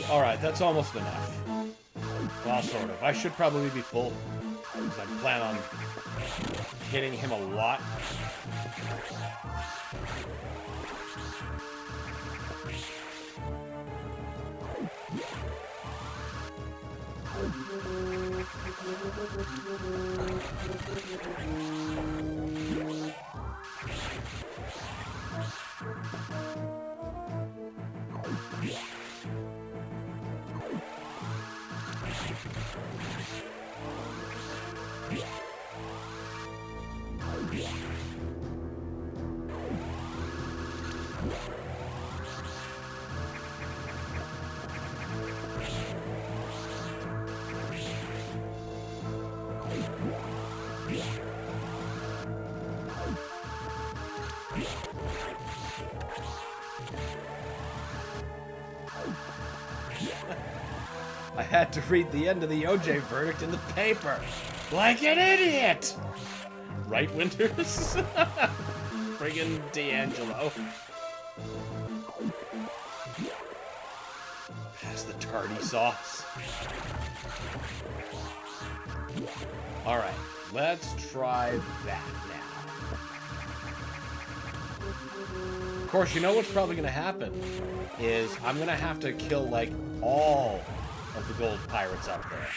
Alright, that's almost enough. Well, sort of. I should probably be full, because I plan on hitting him a lot. I had to read the end of the OJ verdict in the paper. Like an idiot! Right, Winters? Friggin' D'Angelo. Pass the tardy sauce. Alright, let's try that now. Of course, you know what's probably gonna happen is I'm gonna have to kill, like, all of the gold pirates up there.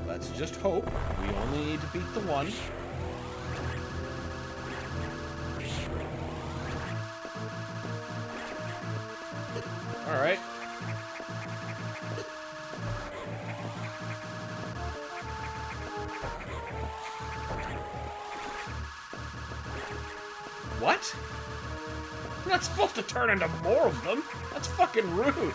Let's just hope we only need to beat the one. Alright. What? We're not supposed to turn into more of them. That's fucking rude.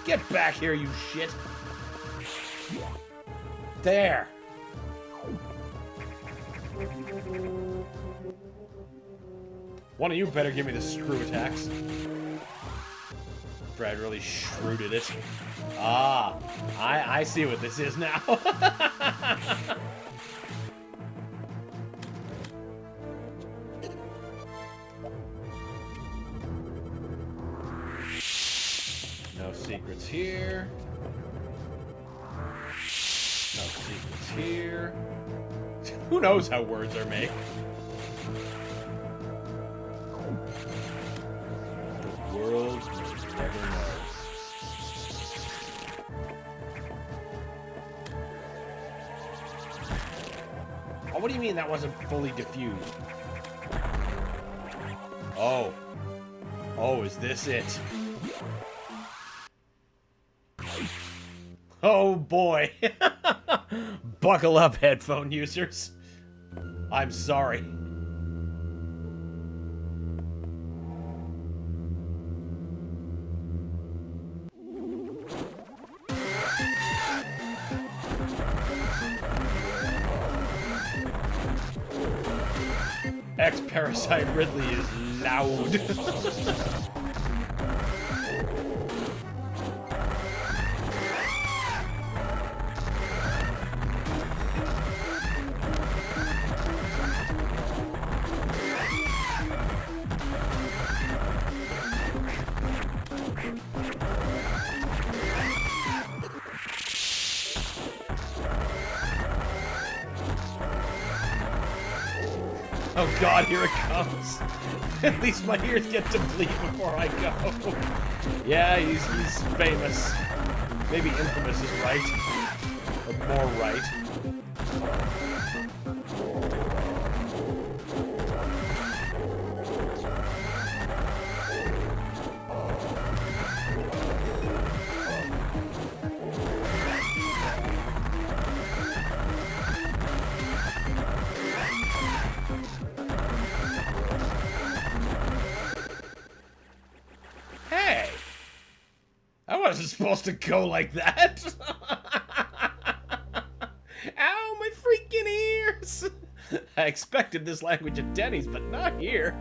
Get back here, you shit. There. One of you better give me the screw attacks. Brad really shrewded it. Ah, I see what this is now. No secrets here. No secrets here. Who knows how words are made? The world will never know. Oh, what do you mean that wasn't fully diffused? Oh. Oh, is this it? Oh boy. Buckle up, headphone users. I'm sorry. Ex-Parasite Ridley is loud. Oh god, here it comes. At least my ears get to bleed before I go. Yeah, he's famous. Maybe infamous is right. Or more right. I wasn't supposed to go like that. Ow, my freaking ears. I expected this language at Denny's, but not here.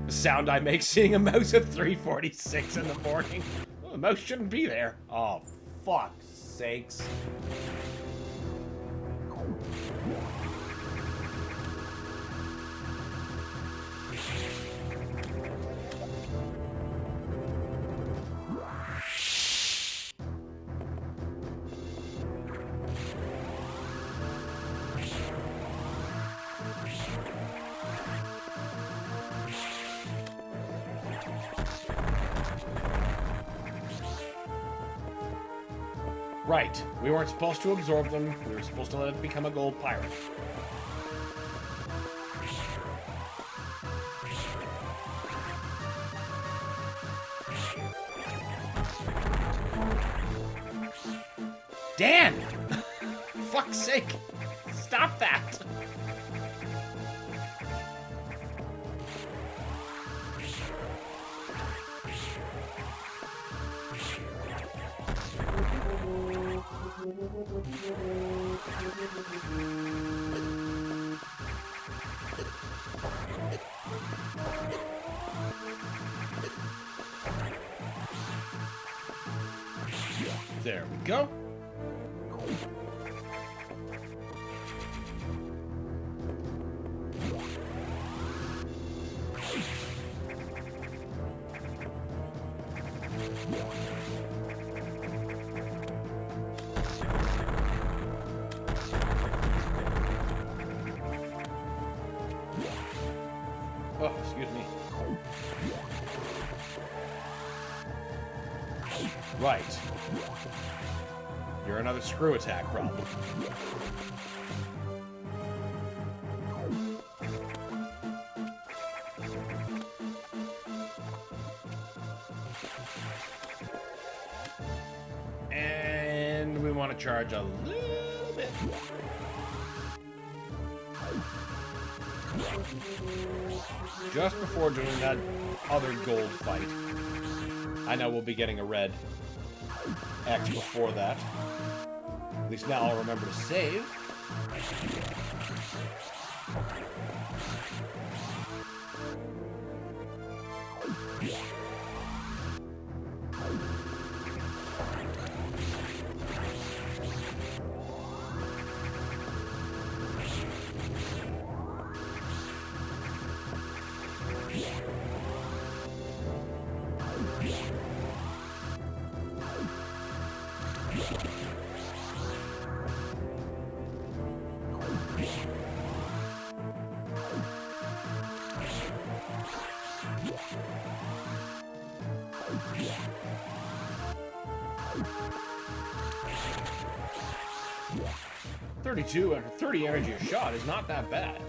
The sound I make seeing a mouse at 3:46 in the morning. Well, the mouse shouldn't be there. Oh, fuck's sakes. Right. We weren't supposed to absorb them. We were supposed to let it become a gold pirate. Dan! Fuck's sake! Stop that! There we go. Oh, excuse me. Right. You're another screw attack problem. And we want to charge a little bit. Just before doing that other gold fight. I know we'll be getting a red X before that. At least now I'll remember to save. $32 under 30 energy a shot is not that bad.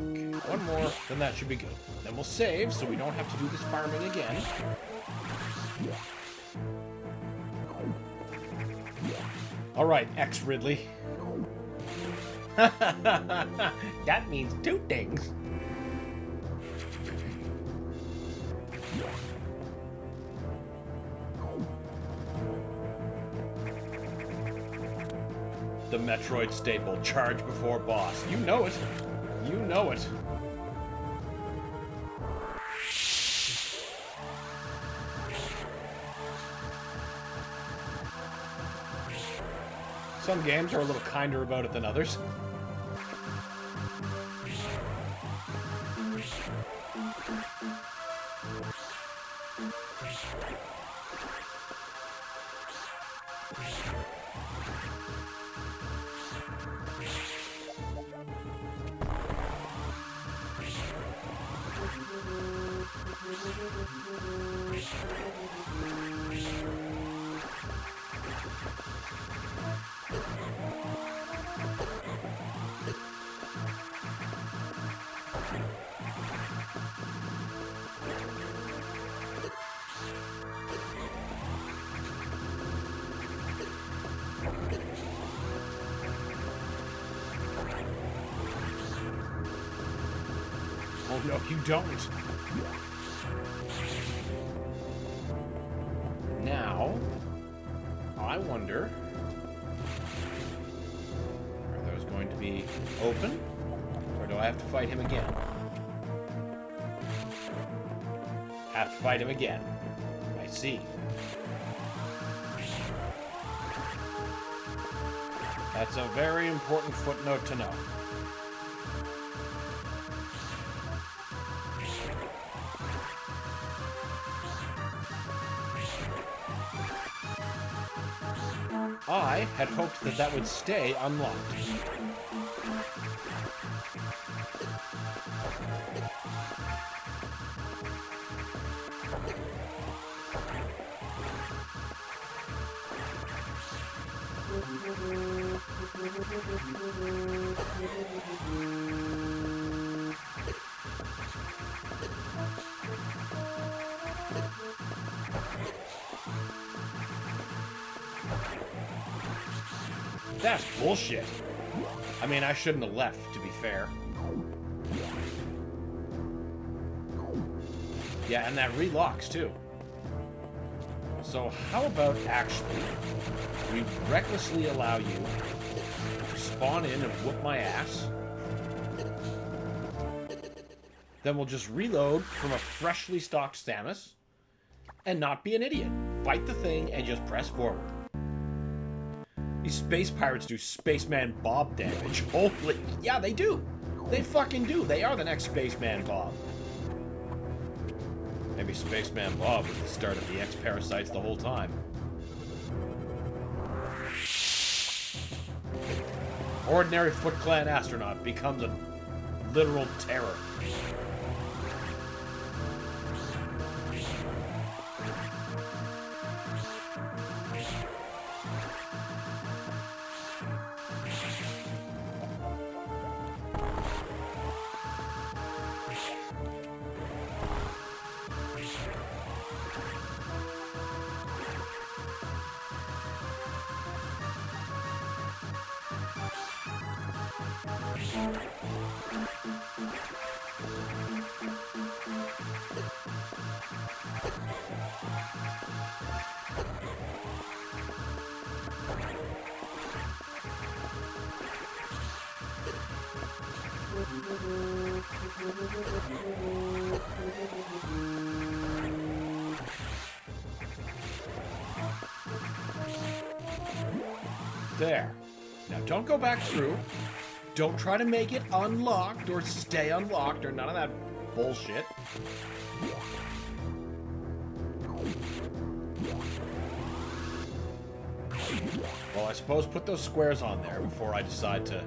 Okay, one more, then that should be good. Then we'll save so we don't have to do this farming again. Alright, X Ridley. That means two things. The Metroid staple, charge before boss. You know it. You know it. Some games are a little kinder about it than others. Oh no, you don't. Now, I wonder, are those going to be open? Or do I have to fight him again? Have to fight him again. I see. That's a very important footnote to know. I had hoped that that would stay unlocked. That's bullshit. I mean, I shouldn't have left, to be fair. Yeah, and that relocks, too. So how about actually, we recklessly allow you to spawn in and whoop my ass. Then we'll just reload from a freshly stocked Samus and not be an idiot. Fight the thing and just press forward. These space pirates do Spaceman Bob damage. Holy... Yeah, they do. They fucking do. They are the next Spaceman Bob. Maybe Spaceman Bob was the start of the X-Parasites the whole time. Ordinary Foot Clan astronaut becomes a literal terror. There. Now don't go back through. Don't try to make it unlocked or stay unlocked or none of that bullshit. Well, I suppose put those squares on there before I decide to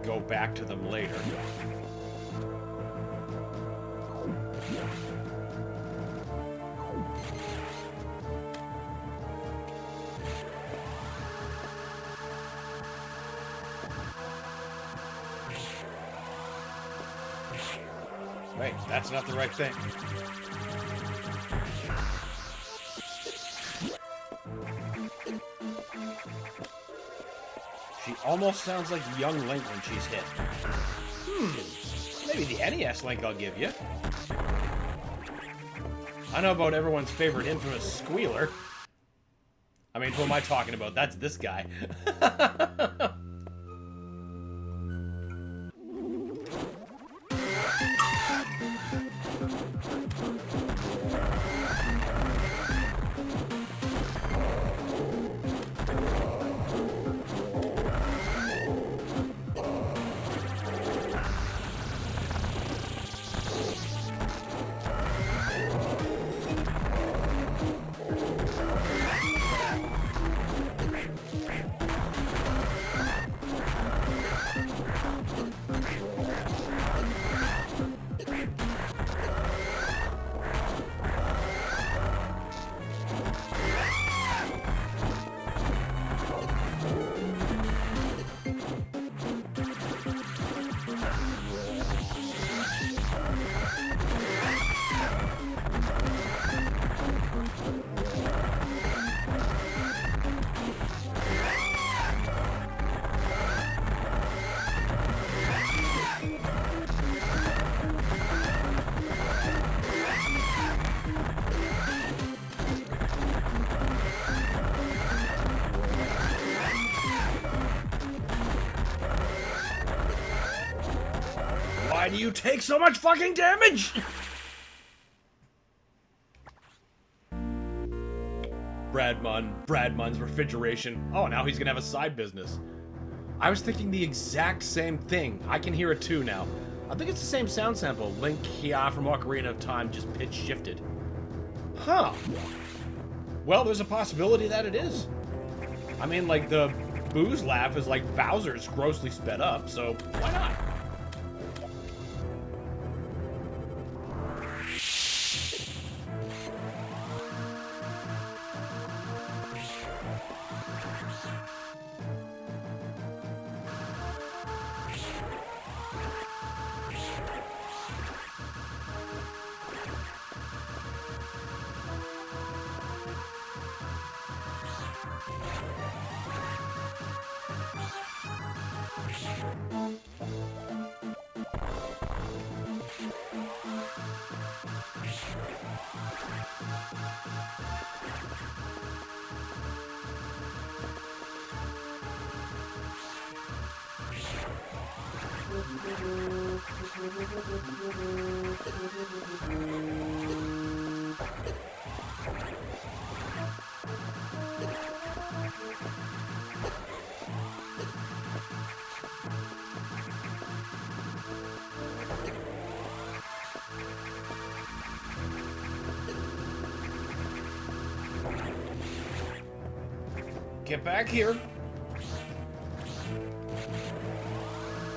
go back to them later. Wait, that's not the right thing. She almost sounds like young Link when she's hit. Maybe the NES Link I'll give you. I know about everyone's favorite infamous squealer. I mean, who am I talking about? That's this guy. Why do you take so much fucking damage? Bradmun's refrigeration. Oh, now he's gonna have a side business. I was thinking the exact same thing. I can hear it too now. I think it's the same sound sample. Link here from Ocarina of Time, just pitch shifted. Huh. Well, there's a possibility that it is. I mean, like, the Boo's laugh is like Bowser's grossly sped up, so why not? Get back here.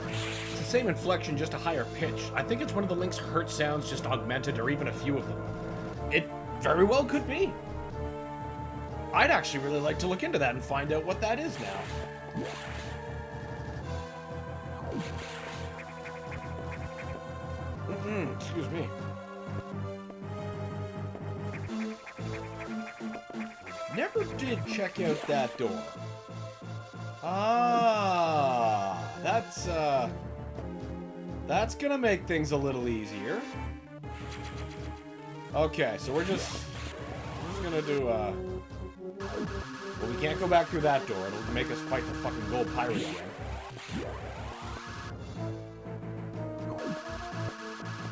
It's the same inflection, just a higher pitch. I think it's one of the Link's hurt sounds just augmented, or even a few of them. It very well could be. I'd actually really like to look into that and find out what that is now. Excuse me. Never did check out that door. Ah, that's gonna make things a little easier. Okay, so we're just gonna do, well, we can't go back through that door. It'll make us fight the fucking gold pirate again.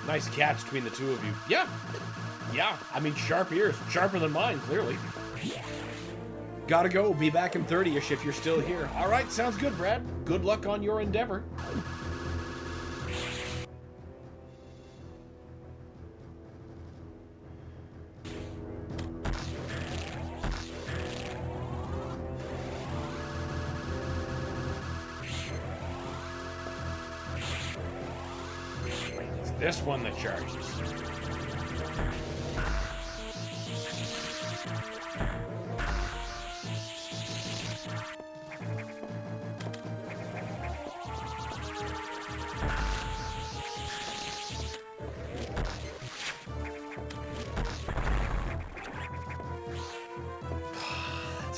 Nice catch between the two of you. Yeah, I mean, sharp ears. Sharper than mine, clearly. Gotta go. Be back in 30-ish if you're still here. All right, sounds good, Brad. Good luck on your endeavor. It's this one that charges.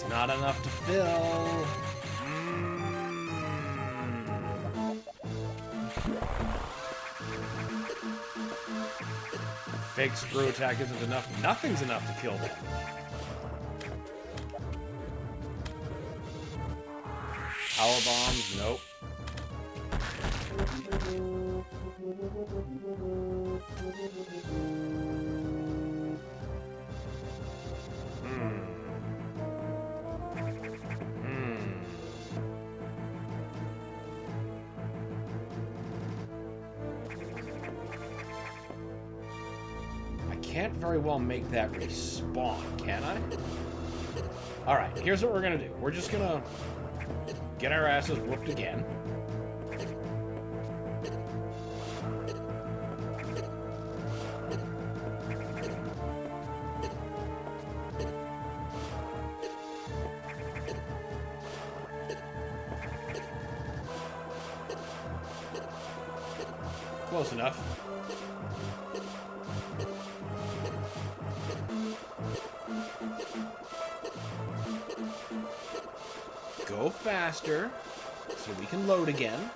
Not enough to fill. Fake screw attack isn't enough. Nothing's enough to kill them. Power bombs, nope. Can't very well make that respawn, can I? Alright, here's what we're gonna do. We're just gonna get our asses whooped again. Close enough. Go faster, so we can load again.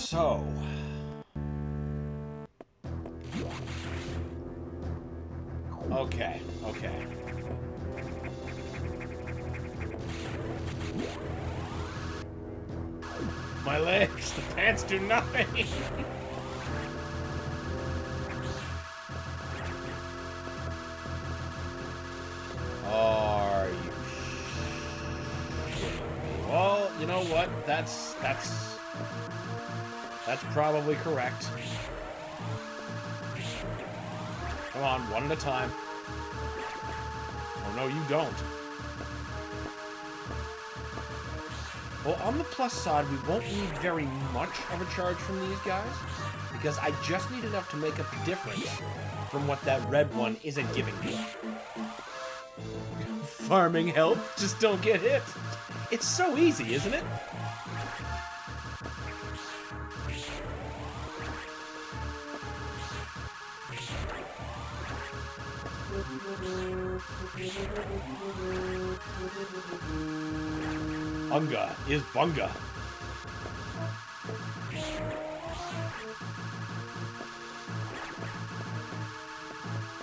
So... Okay, okay. My legs, the pants do nothing. Are you... Well, you know what? That's probably correct. Come on, one at a time. Oh no, you don't. Well, on the plus side, we won't need very much of a charge from these guys, because I just need enough to make up the difference from what that red one isn't giving me. Farming help, just don't get hit. It's so easy, isn't it? Unga is bunga.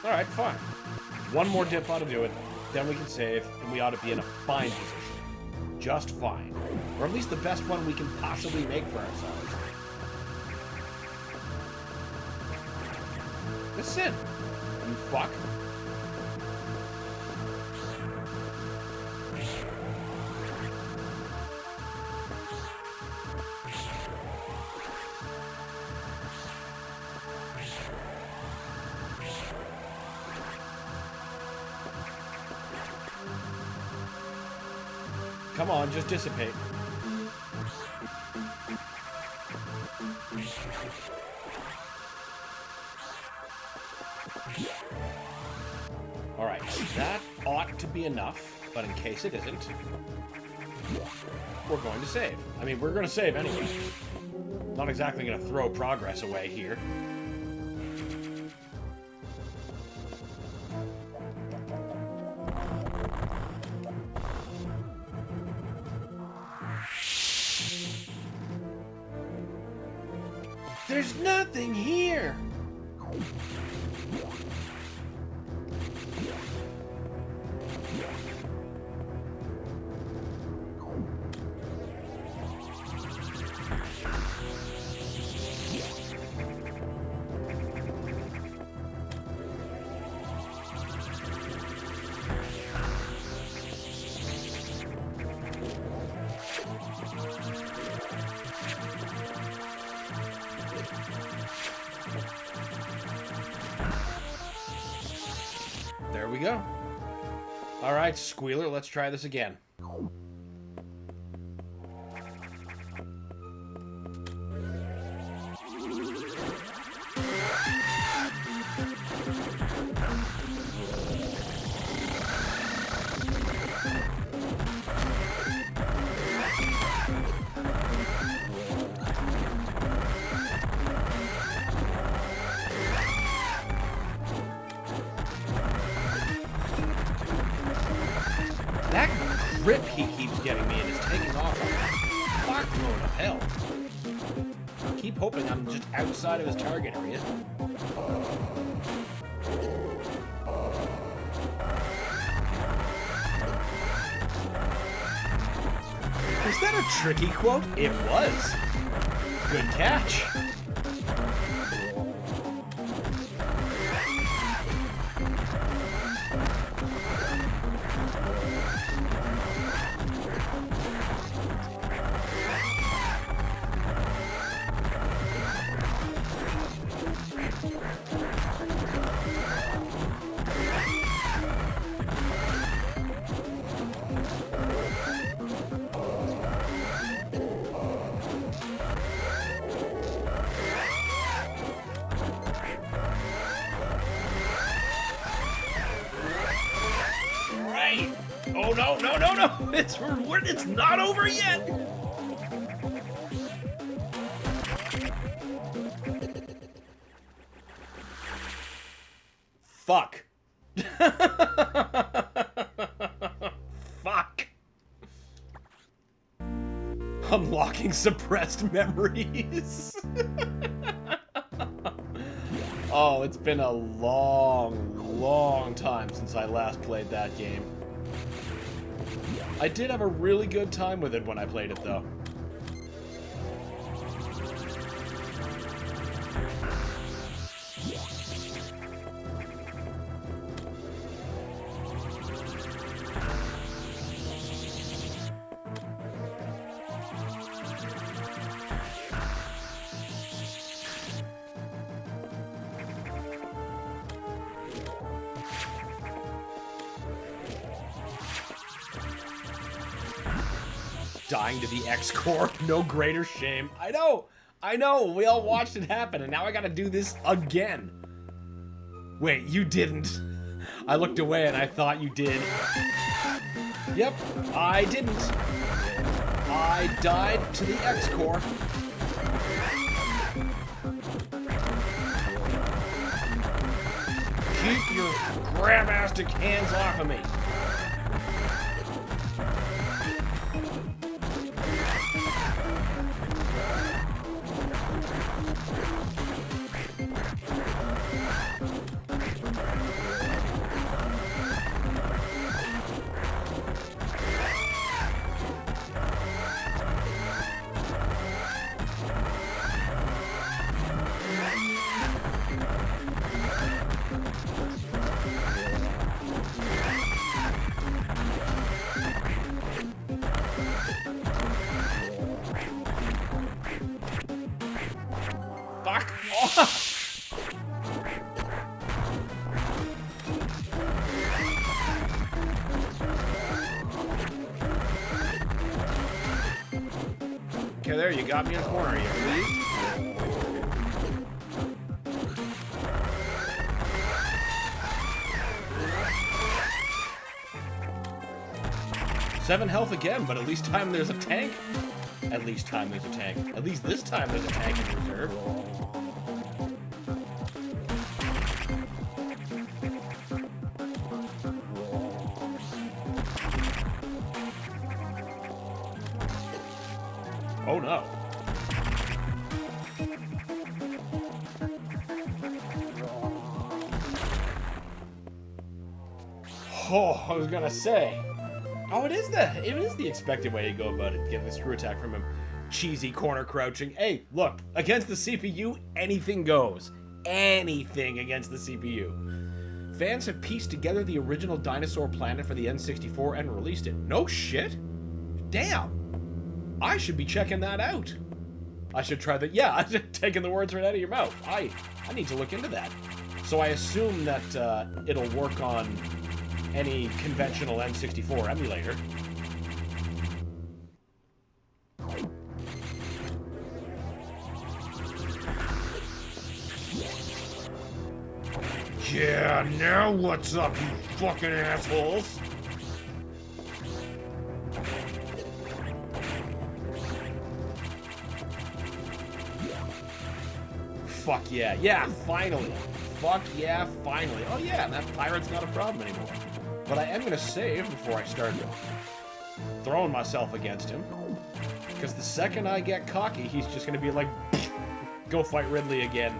Alright, fine. One more dip ought to do it. Then we can save, and we ought to be in a fine position. Just fine. Or at least the best one we can possibly make for ourselves. Listen, you fuck. Come on, just dissipate. Alright, that ought to be enough, but in case it isn't, we're going to save. I mean, we're going to save anyway. Not exactly going to throw progress away here. There's nothing here! There we go. All right, Squealer, let's try this again. That grip he keeps getting me and is taking off a fuckload of hell. Keep hoping I'm just outside of his target area. Is that a tricky quote? It was. Good catch. Oh no, no, no, no! It's not over yet! Fuck. Fuck. Unlocking unlocking suppressed memories. Oh, it's been a long time since I last played that game. I did have a really good time with it when I played it, though. Dying to the X-Core, no greater shame. I know, we all watched it happen, and now I gotta do this again. Wait, you didn't. I looked away and I thought you did. Yep, I didn't. I died to the X-Core. Keep your grabastic hands off of me. Fuck off! Okay, there, you got me in a corner, are you pleased? 7 health again, but at least time there's a tank. At least time there's a tank. At least this time there's a tank in reserve. Oh no. Oh, I was gonna say. Oh, it is the expected way to go about it, getting the screw attack from him. Cheesy corner crouching. Hey, look, against the CPU, anything goes. Anything against the CPU. Fans have pieced together the original dinosaur planet for the N64 and released it. No shit? Damn. I should be checking that out. I should try that. Yeah, I'm taking the words right out of your mouth. I need to look into that. So I assume that it'll work on any conventional N64 emulator. Yeah, now what's up, you fucking assholes? Fuck yeah. Yeah, finally. Fuck yeah, finally. Oh yeah, that pirate's not a problem anymore. But I am going to save before I start throwing myself against him. Because the second I get cocky, he's just going to be like, go fight Ridley again.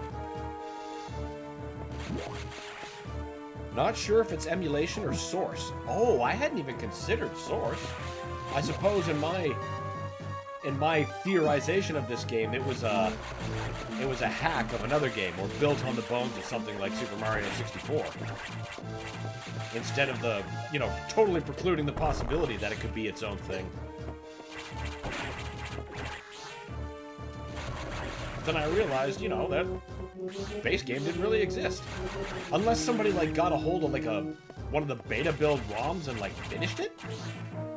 Not sure if it's emulation or source. Oh, I hadn't even considered source. I suppose in my theorization of this game, it was a hack of another game, or built on the bones of something like Super Mario 64. Instead of the, totally precluding the possibility that it could be its own thing. Then I realized, that base game didn't really exist. Unless somebody, got a hold of, one of the beta build ROMs and, finished it?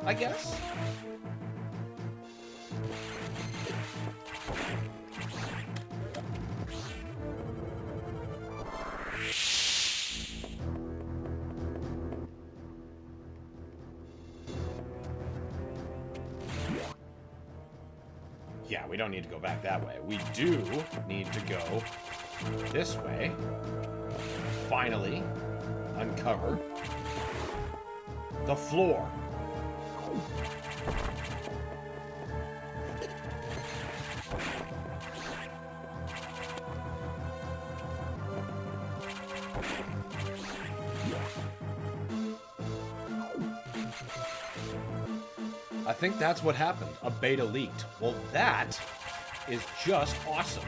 I guess? Yeah, we don't need to go back that way. We do need to go this way. Finally, uncover the floor. I think that's what happened. A beta leaked. Well, that is just awesome.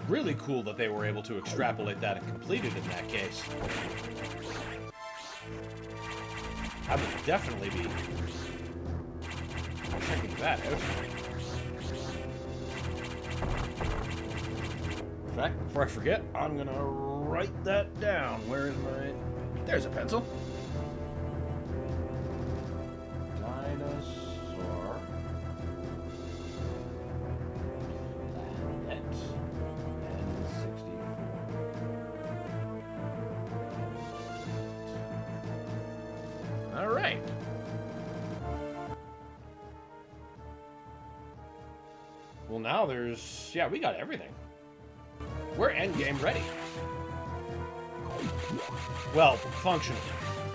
Really cool that they were able to extrapolate that and complete it in that case. I would definitely be checking that out. In fact, before I forget, I'm gonna write that down. Where is my... There's a pencil. Dinosaur. Planet N64. All right. Well, now there's... Yeah, we got everything. We're endgame ready. Well, functionally.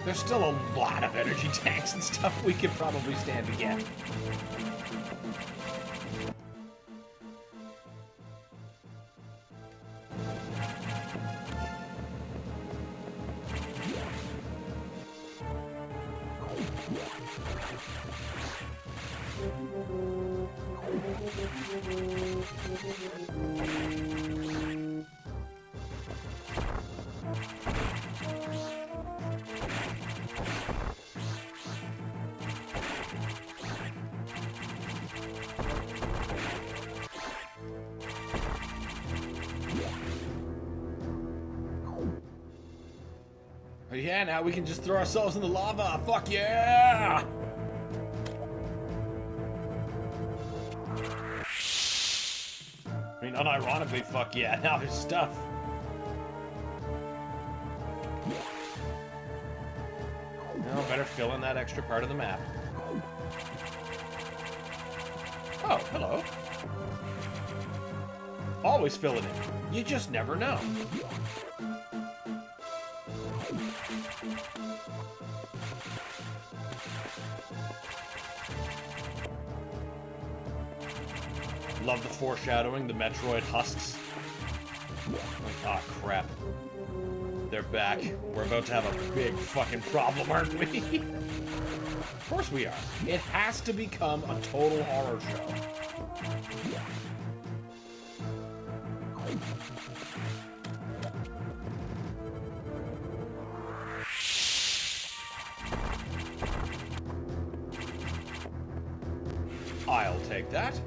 There's still a lot of energy tanks and stuff we could probably stand to get. Yeah, now we can just throw ourselves in the lava. Fuck yeah! I mean, unironically, fuck yeah. Now there's stuff. Now, better fill in that extra part of the map. Oh, hello. Always fill it in. You just never know. Love the foreshadowing, the Metroid husks. Oh, crap. They're back. We're about to have a big fucking problem, aren't we? Of course we are. It has to become a total horror show. I'll take that.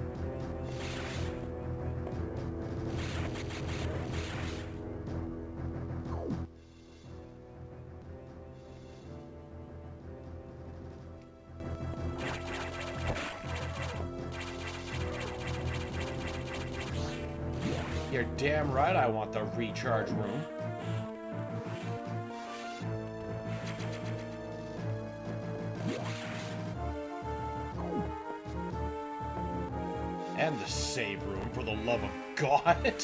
You're damn right I want the recharge room. And the save room, for the love of God.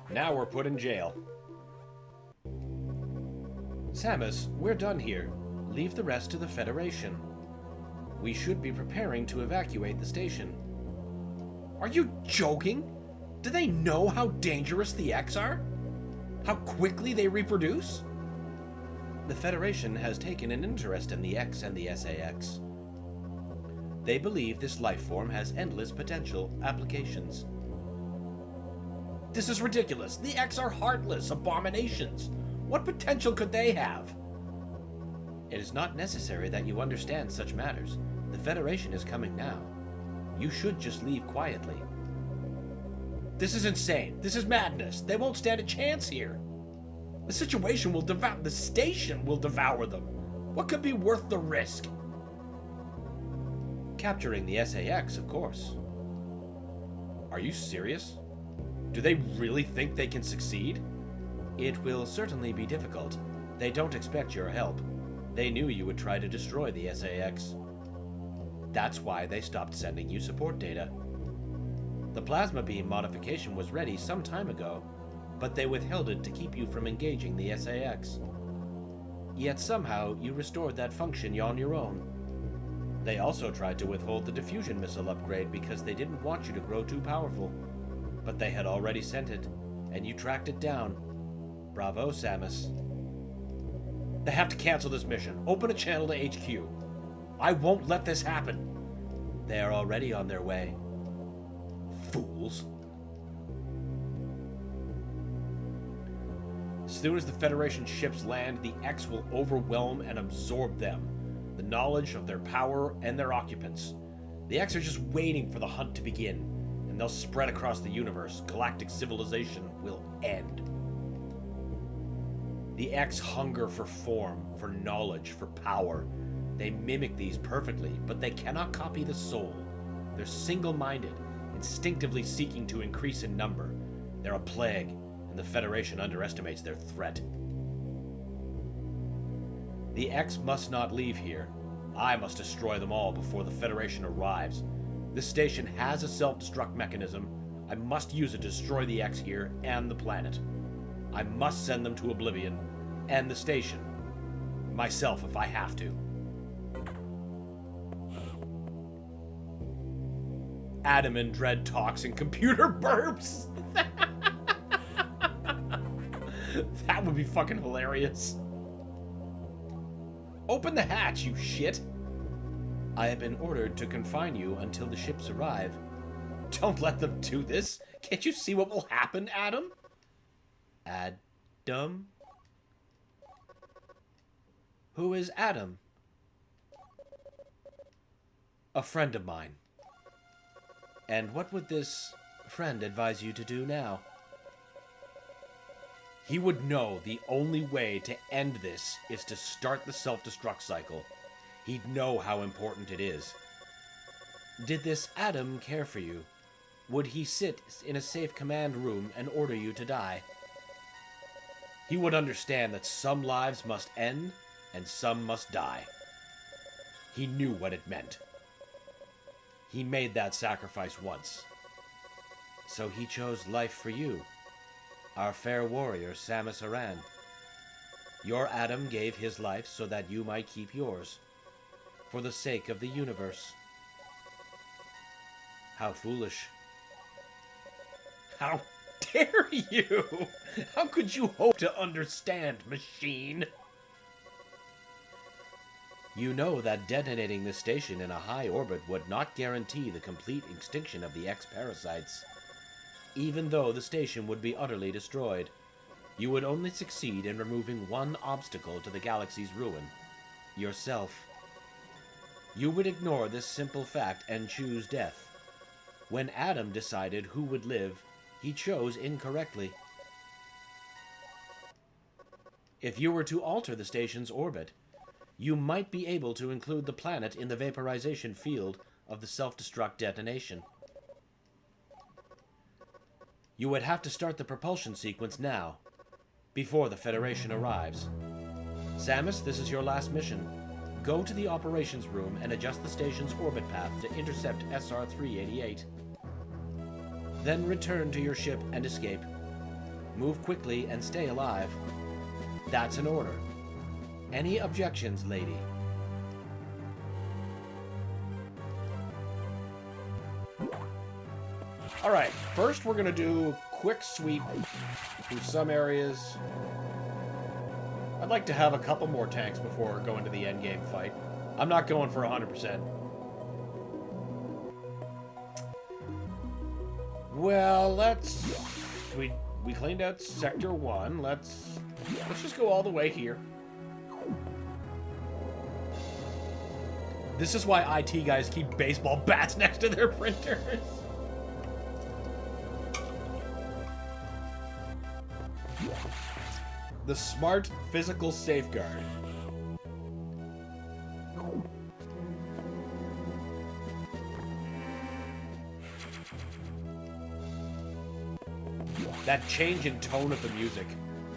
Now we're put in jail. Samus, we're done here. Leave the rest to the Federation. We should be preparing to evacuate the station. Are you joking? Do they know how dangerous the X are? How quickly they reproduce? The Federation has taken an interest in the X and the SAX. They believe this life form has endless potential applications. This is ridiculous. The X are heartless abominations. What potential could they have? It is not necessary that you understand such matters. The Federation is coming now. You should just leave quietly. This is insane. This is madness. They won't stand a chance here. The situation will devour... The station will devour them. What could be worth the risk? Capturing the SAX, of course. Are you serious? Do they really think they can succeed? It will certainly be difficult. They don't expect your help. They knew you would try to destroy the SAX. That's why they stopped sending you support data. The plasma beam modification was ready some time ago, but they withheld it to keep you from engaging the SAX. Yet somehow you restored that function on your own. They also tried to withhold the diffusion missile upgrade because they didn't want you to grow too powerful. But they had already sent it, and you tracked it down. Bravo, Samus. They have to cancel this mission. Open a channel to HQ. I won't let this happen. They are already on their way. Fools. As soon as the Federation ships land, the X will overwhelm and absorb them, the knowledge of their power and their occupants. The X are just waiting for the hunt to begin, and they'll spread across the universe. Galactic civilization will end. The X hunger for form, for knowledge, for power. They mimic these perfectly, but they cannot copy the soul. They're single-minded, instinctively seeking to increase in number. They're a plague, and the Federation underestimates their threat. The X must not leave here. I must destroy them all before the Federation arrives. This station has a self-destruct mechanism. I must use it to destroy the X here and the planet. I must send them to oblivion, and the station. Myself, if I have to. Adam and Dread talks and computer burps. That would be fucking hilarious. Open the hatch, you shit. I have been ordered to confine you until the ships arrive. Don't let them do this. Can't you see what will happen, Adam? Adam? Who is Adam? A friend of mine. And what would this friend advise you to do now? He would know the only way to end this is to start the self-destruct cycle. He'd know how important it is. Did this Adam care for you? Would he sit in a safe command room and order you to die? He would understand that some lives must end and some must die. He knew what it meant. He made that sacrifice once. So he chose life for you, our fair warrior Samus Aran. Your Adam gave his life so that you might keep yours, for the sake of the universe. How foolish. How dare you? How could you hope to understand, machine? You know that detonating the station in a high orbit would not guarantee the complete extinction of the X-parasites. Even though the station would be utterly destroyed, you would only succeed in removing one obstacle to the galaxy's ruin: yourself. You would ignore this simple fact and choose death. When Adam decided who would live, he chose incorrectly. If you were to alter the station's orbit, you might be able to include the planet in the vaporization field of the self-destruct detonation. You would have to start the propulsion sequence now, before the Federation arrives. Samus, this is your last mission. Go to the operations room and adjust the station's orbit path to intercept SR-388. Then return to your ship and escape. Move quickly and stay alive. That's an order. Any objections, lady? Alright, first we're gonna do a quick sweep through some areas. I'd like to have a couple more tanks before going to the endgame fight. I'm not going for 100%. Well, we cleaned out Sector 1. Let's just go all the way here. This is why IT guys keep baseball bats next to their printers. The smart physical safeguard. That change in tone of the music.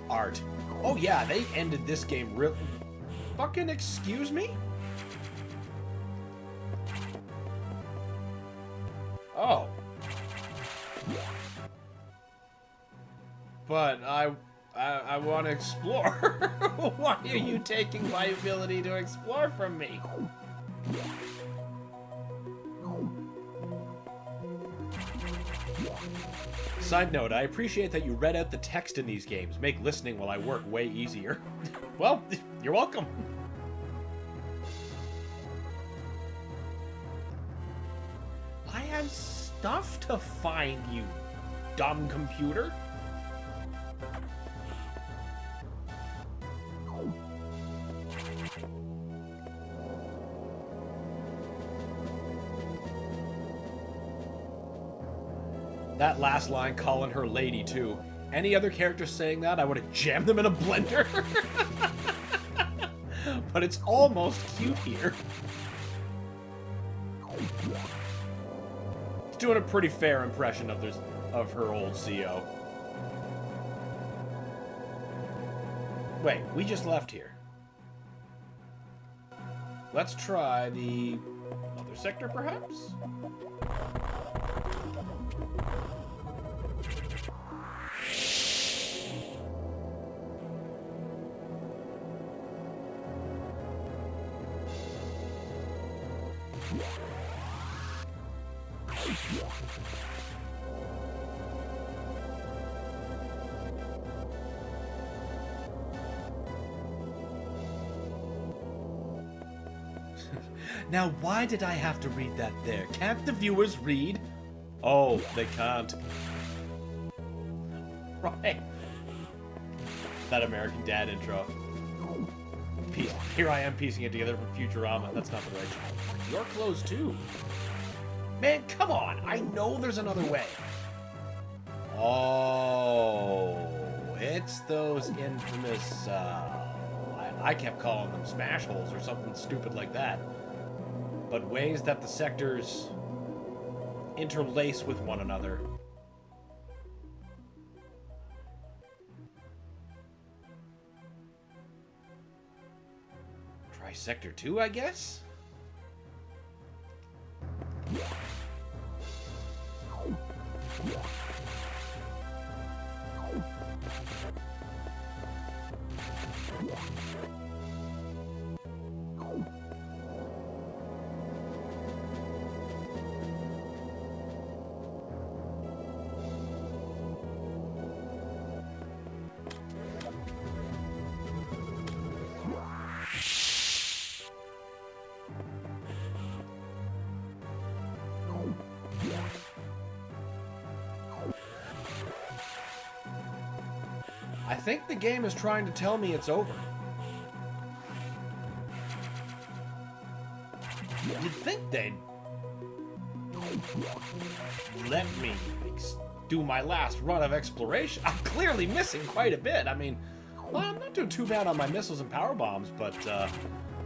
Art. Oh yeah, they ended this game real... Fucking excuse me? Oh. but I want to explore. Why are you taking my ability to explore from me? Side note, I appreciate that you read out the text in these games. Make listening while I work way easier. Well, you're welcome. I have stuff to find, you dumb computer. That last line, calling her lady, too. Any other character saying that, I would have jammed them in a blender. But it's almost cute here. It's doing a pretty fair impression of her old CO. Wait, we just left here. Let's try the other sector, perhaps? Now, why did I have to read that there? Can't the viewers read? Oh, they can't. Right. That American Dad intro. Here I am piecing it together from Futurama. That's not the right show. You're closed too. Man, come on. I know there's another way. Oh, it's those infamous, I kept calling them smash holes or something stupid like that. But ways that the sectors interlace with one another. Try Sector 2, I guess? I think the game is trying to tell me it's over. You'd think they'd let me do my last run of exploration. I'm clearly missing quite a bit. I mean, well, I'm not doing too bad on my missiles and power bombs, but I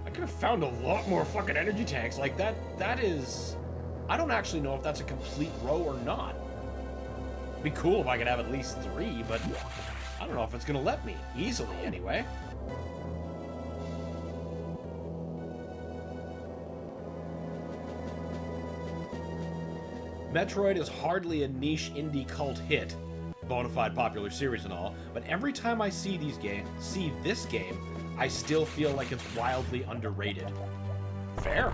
could have found a lot more fucking energy tanks. Like, that is... I don't actually know if that's a complete row or not. It'd be cool if I could have at least 3, but I don't know if it's gonna let me. Easily, anyway. Metroid is hardly a niche indie cult hit, bona fide popular series and all, but every time I see this game, I still feel like it's wildly underrated. Fair.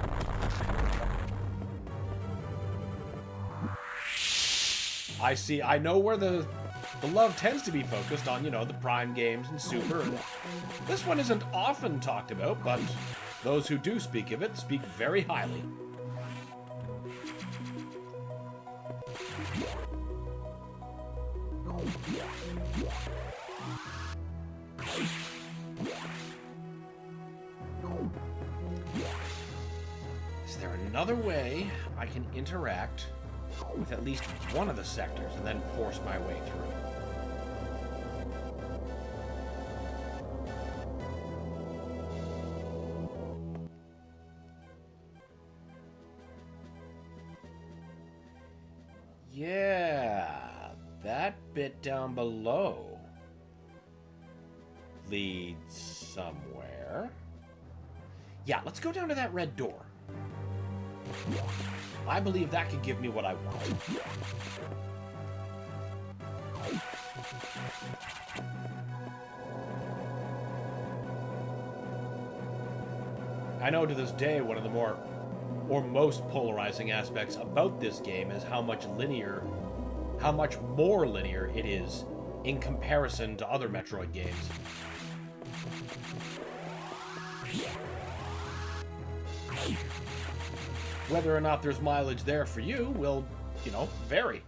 I know where the love tends to be focused on, you know, the Prime games and Super, and this one isn't often talked about, but those who do speak of it speak very highly. Is there another way I can interact with at least one of the sectors and then force my way through? Yeah, that bit down below leads somewhere. Yeah, let's go down to that red door. I believe that could give me what I want. I know to this day one of the more or most polarizing aspects about this game is how much more linear it is in comparison to other Metroid games. Whether or not there's mileage there for you will, you know, vary.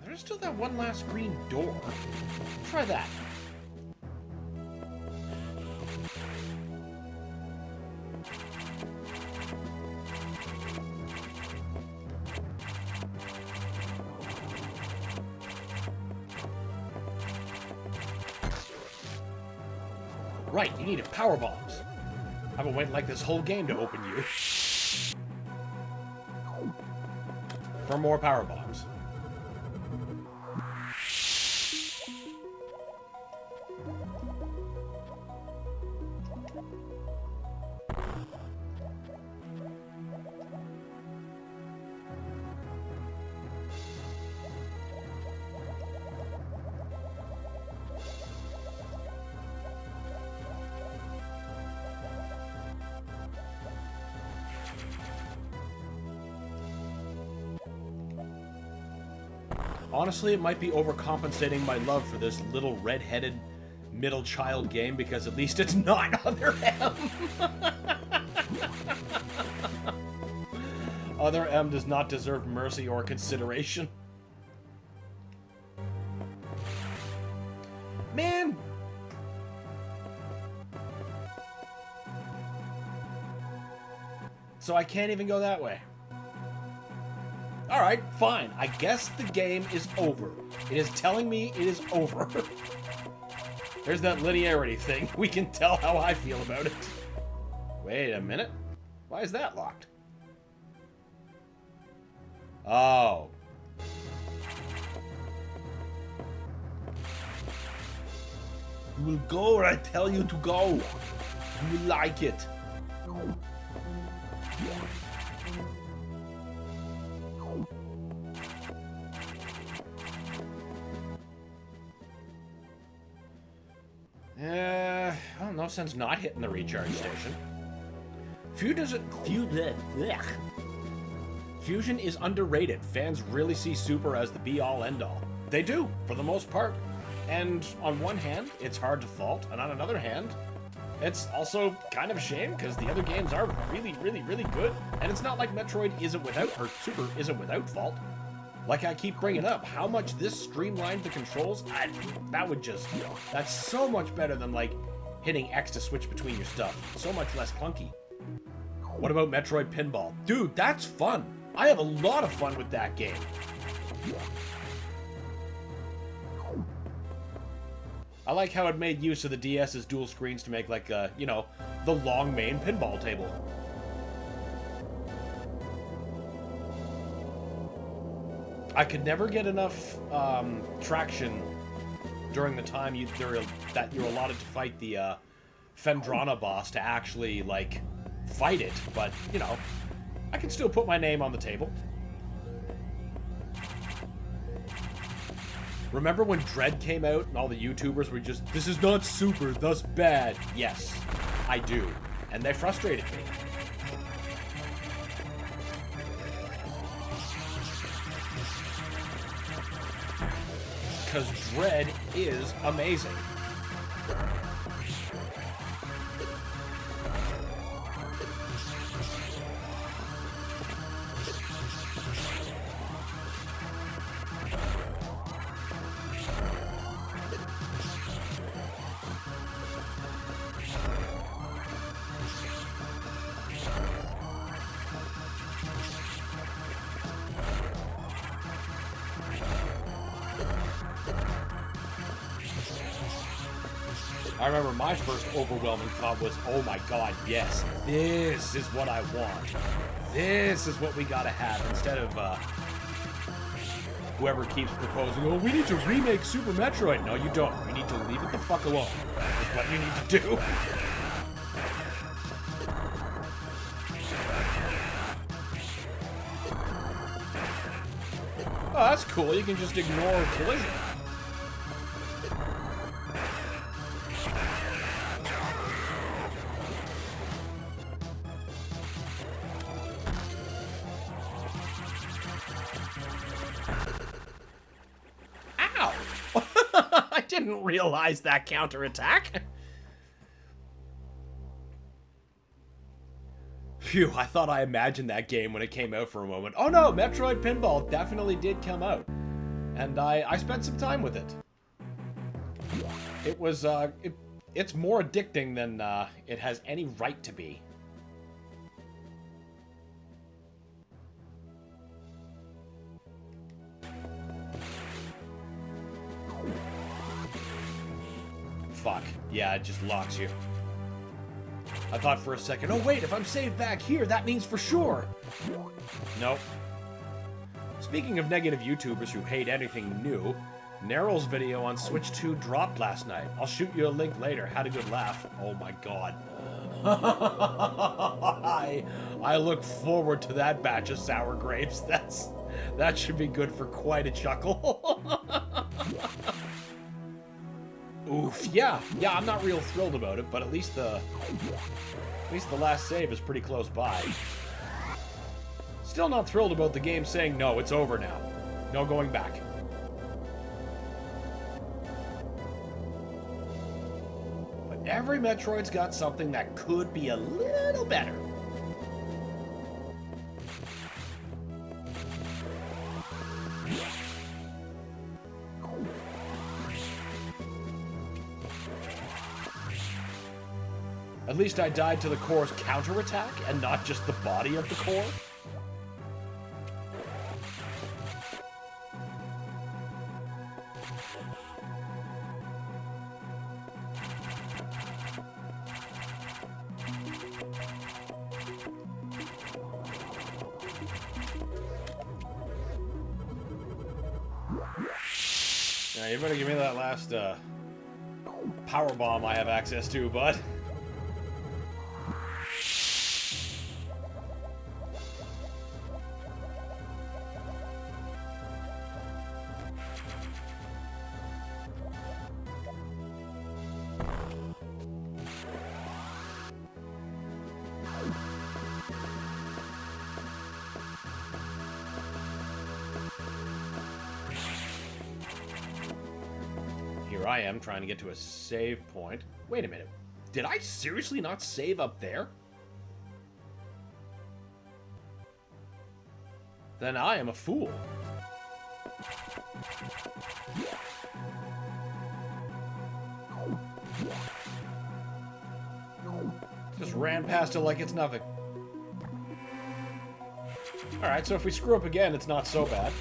There's still that one last green door. Try that. Right, you needed power bombs. I've been waiting like this whole game to open you. For more power bombs. Honestly, it might be overcompensating my love for this little red-headed middle child game because at least it's not Other M. Other M does not deserve mercy or consideration. Man! So I can't even go that way. Alright, fine. I guess the game is over. It is telling me it is over. There's that linearity thing. We can tell how I feel about it. Wait a minute. Why is that locked? Oh. You will go where I tell you to go. You will like it. Well, no sense not hitting the recharge station. Fusion is underrated. Fans really see Super as the be-all, end-all. They do, for the most part. And on one hand, it's hard to fault, and on another hand, it's also kind of a shame, because the other games are really, really, really good. And it's not like Metroid isn't without, or Super isn't without fault. Like I keep bringing up, how much this streamlined the controls, that's so much better than, like, hitting X to switch between your stuff. So much less clunky. What about Metroid Pinball? Dude, that's fun! I have a lot of fun with that game. I like how it made use of the DS's dual screens to make, like, you know, the long main pinball table. I could never get enough traction during the time that you're allotted to fight the Fendrana boss to actually, like, fight it. But, you know, I can still put my name on the table. Remember when Dread came out and all the YouTubers were just, this is not Super, thus bad? Yes, I do. And they frustrated me. Because Dread is amazing. I remember my first overwhelming thought was, oh my god, yes, this is what I want. This is what we gotta have, instead of, whoever keeps proposing, oh, we need to remake Super Metroid. No, you don't. You need to leave it the fuck alone. That's what you need to do. Oh, that's cool. You can just ignore collision. Ow! I didn't realize that counterattack. Phew, I thought I imagined that game when it came out for a moment. Oh no, Metroid Pinball definitely did come out. And I spent some time with it. It was, it's more addicting than it has any right to be. Fuck. Yeah, it just locks you. I thought for a second, oh wait, if I'm saved back here, that means for sure. Nope. Speaking of negative YouTubers who hate anything new, Neryl's video on Switch 2 dropped last night. I'll shoot you a link later. Had a good laugh. Oh my god. I look forward to that batch of sour grapes. That should be good for quite a chuckle. Oof, yeah, I'm not real thrilled about it, but at least the last save is pretty close by. Still not thrilled about the game saying, no, it's over now. No going back. But every Metroid's got something that could be a little better. At least I died to the core's counterattack and not just the body of the core. Now you better give me that last power bomb I have access to, bud. Here I am trying to get to a save point. Wait a minute. Did I seriously not save up there? Then I am a fool. Just ran past it like it's nothing. Alright, so if we screw up again, it's not so bad.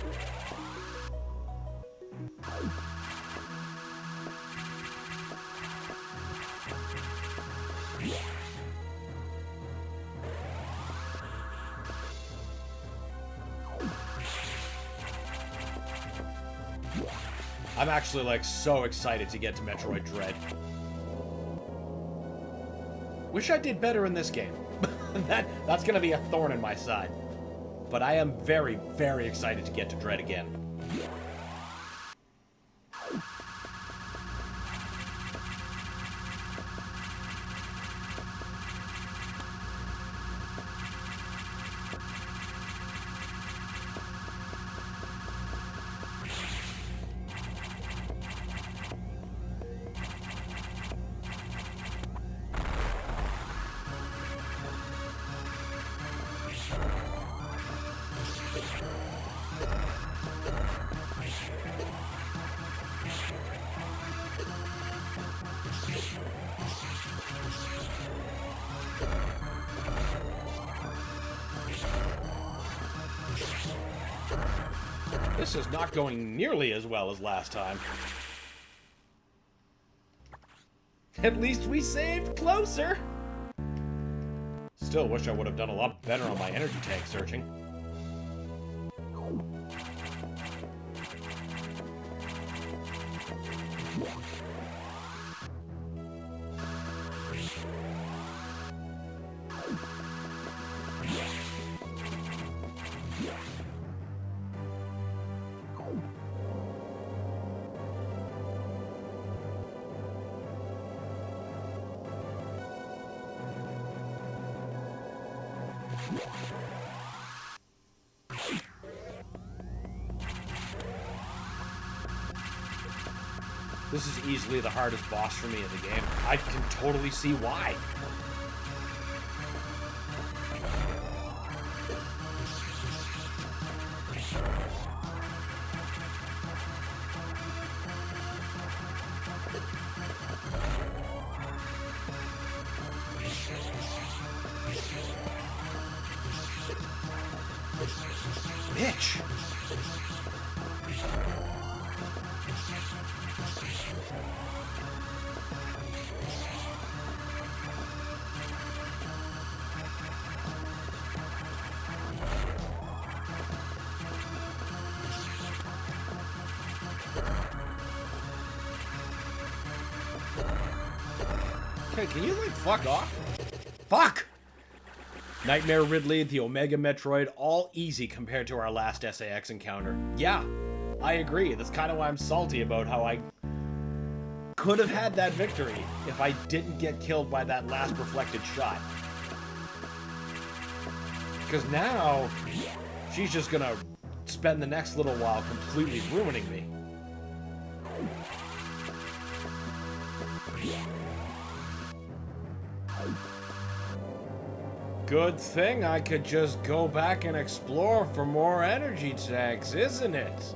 I'm actually, like, so excited to get to Metroid Dread. Wish I did better in this game. That's gonna be a thorn in my side. But I am very, very excited to get to Dread again. This is not going nearly as well as last time. At least we saved closer! Still wish I would have done a lot better on my energy tank searching. This is easily the hardest boss for me in the game. I can totally see why. Bitch! Okay, can you, like, fuck off? Fuck! Nightmare Ridley, the Omega Metroid, all easy compared to our last SAX encounter. Yeah, I agree. That's kind of why I'm salty about how I could have had that victory if I didn't get killed by that last reflected shot. Because now, she's just gonna spend the next little while completely ruining me. Good thing I could just go back and explore for more energy tanks, isn't it?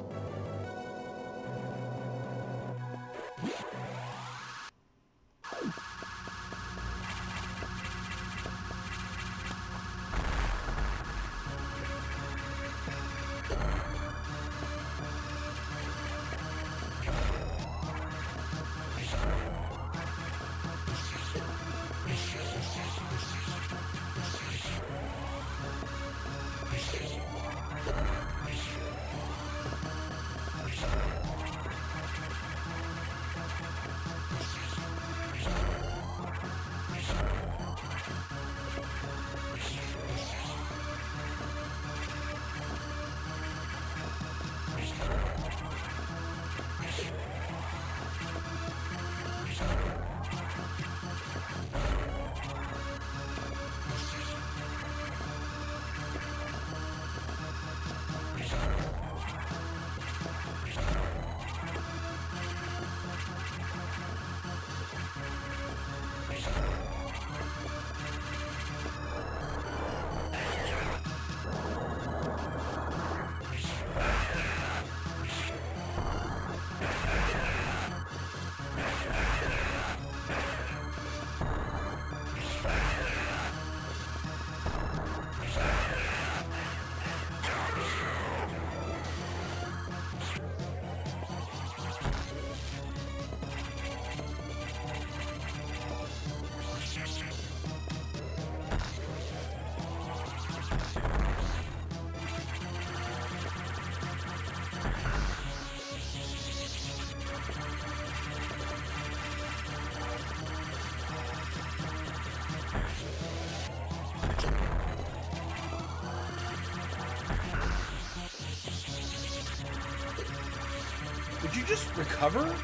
Did you just recover?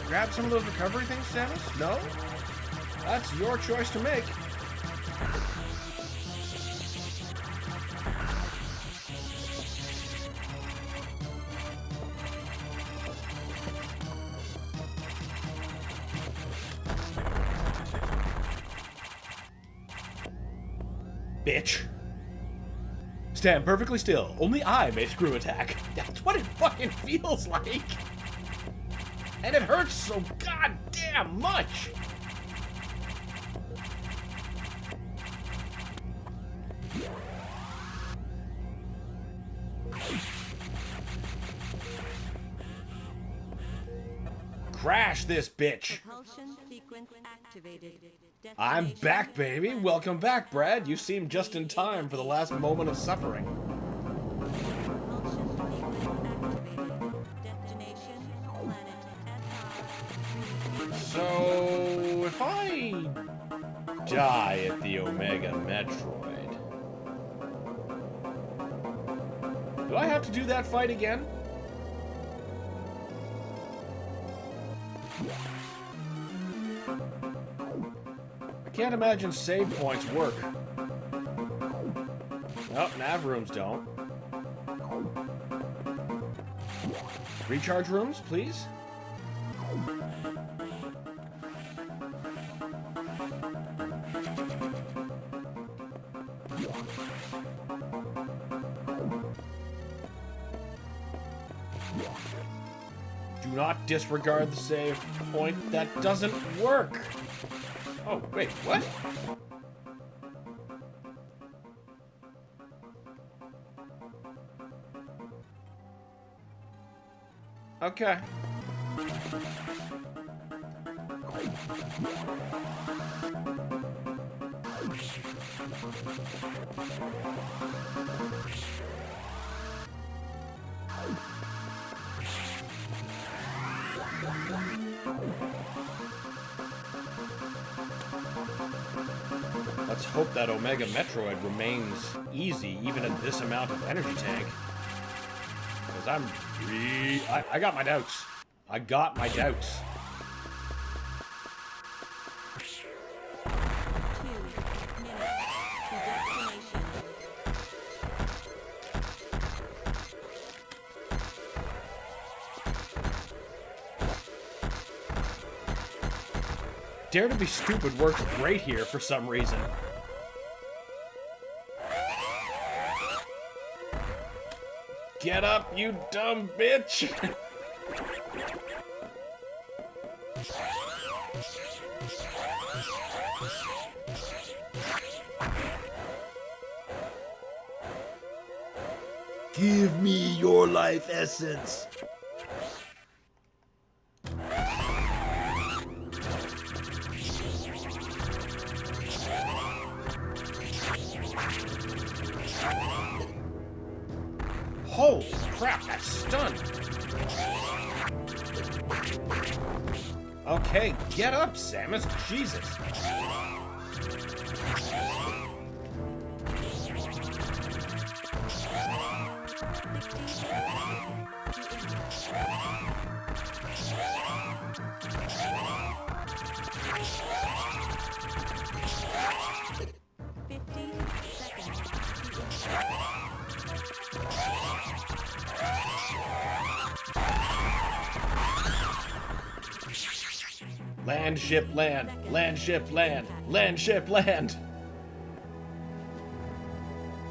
Grab some of those recovery things, Samus? No? That's your choice to make. Bitch. Stand perfectly still. Only I may screw attack. That's what it fucking feels like. And it hurts so goddamn much. Crash this bitch. Propulsion sequence activated. I'm back, baby. Welcome back, Brad. You seem just in time for the last moment of suffering. Propulsion sequence activated. Destination planet SR. So, if I die at the Omega Metroid, do I have to do that fight again? I can't imagine save points work. Oh, nav rooms don't. Recharge rooms, please? Do not disregard the save point. That doesn't work. Oh, wait, what? Okay. Let's hope that Omega Metroid remains easy even at this amount of energy tank. Because I got my doubts. I got my doubts. 2 minutes to destination. Dare to be Stupid works great here for some reason. Get up, you dumb bitch! Give me your life essence. Holy crap, that's stunned! Okay, get up, Samus. Jesus. Land, ship, land. Land, ship, land. Land, ship, land.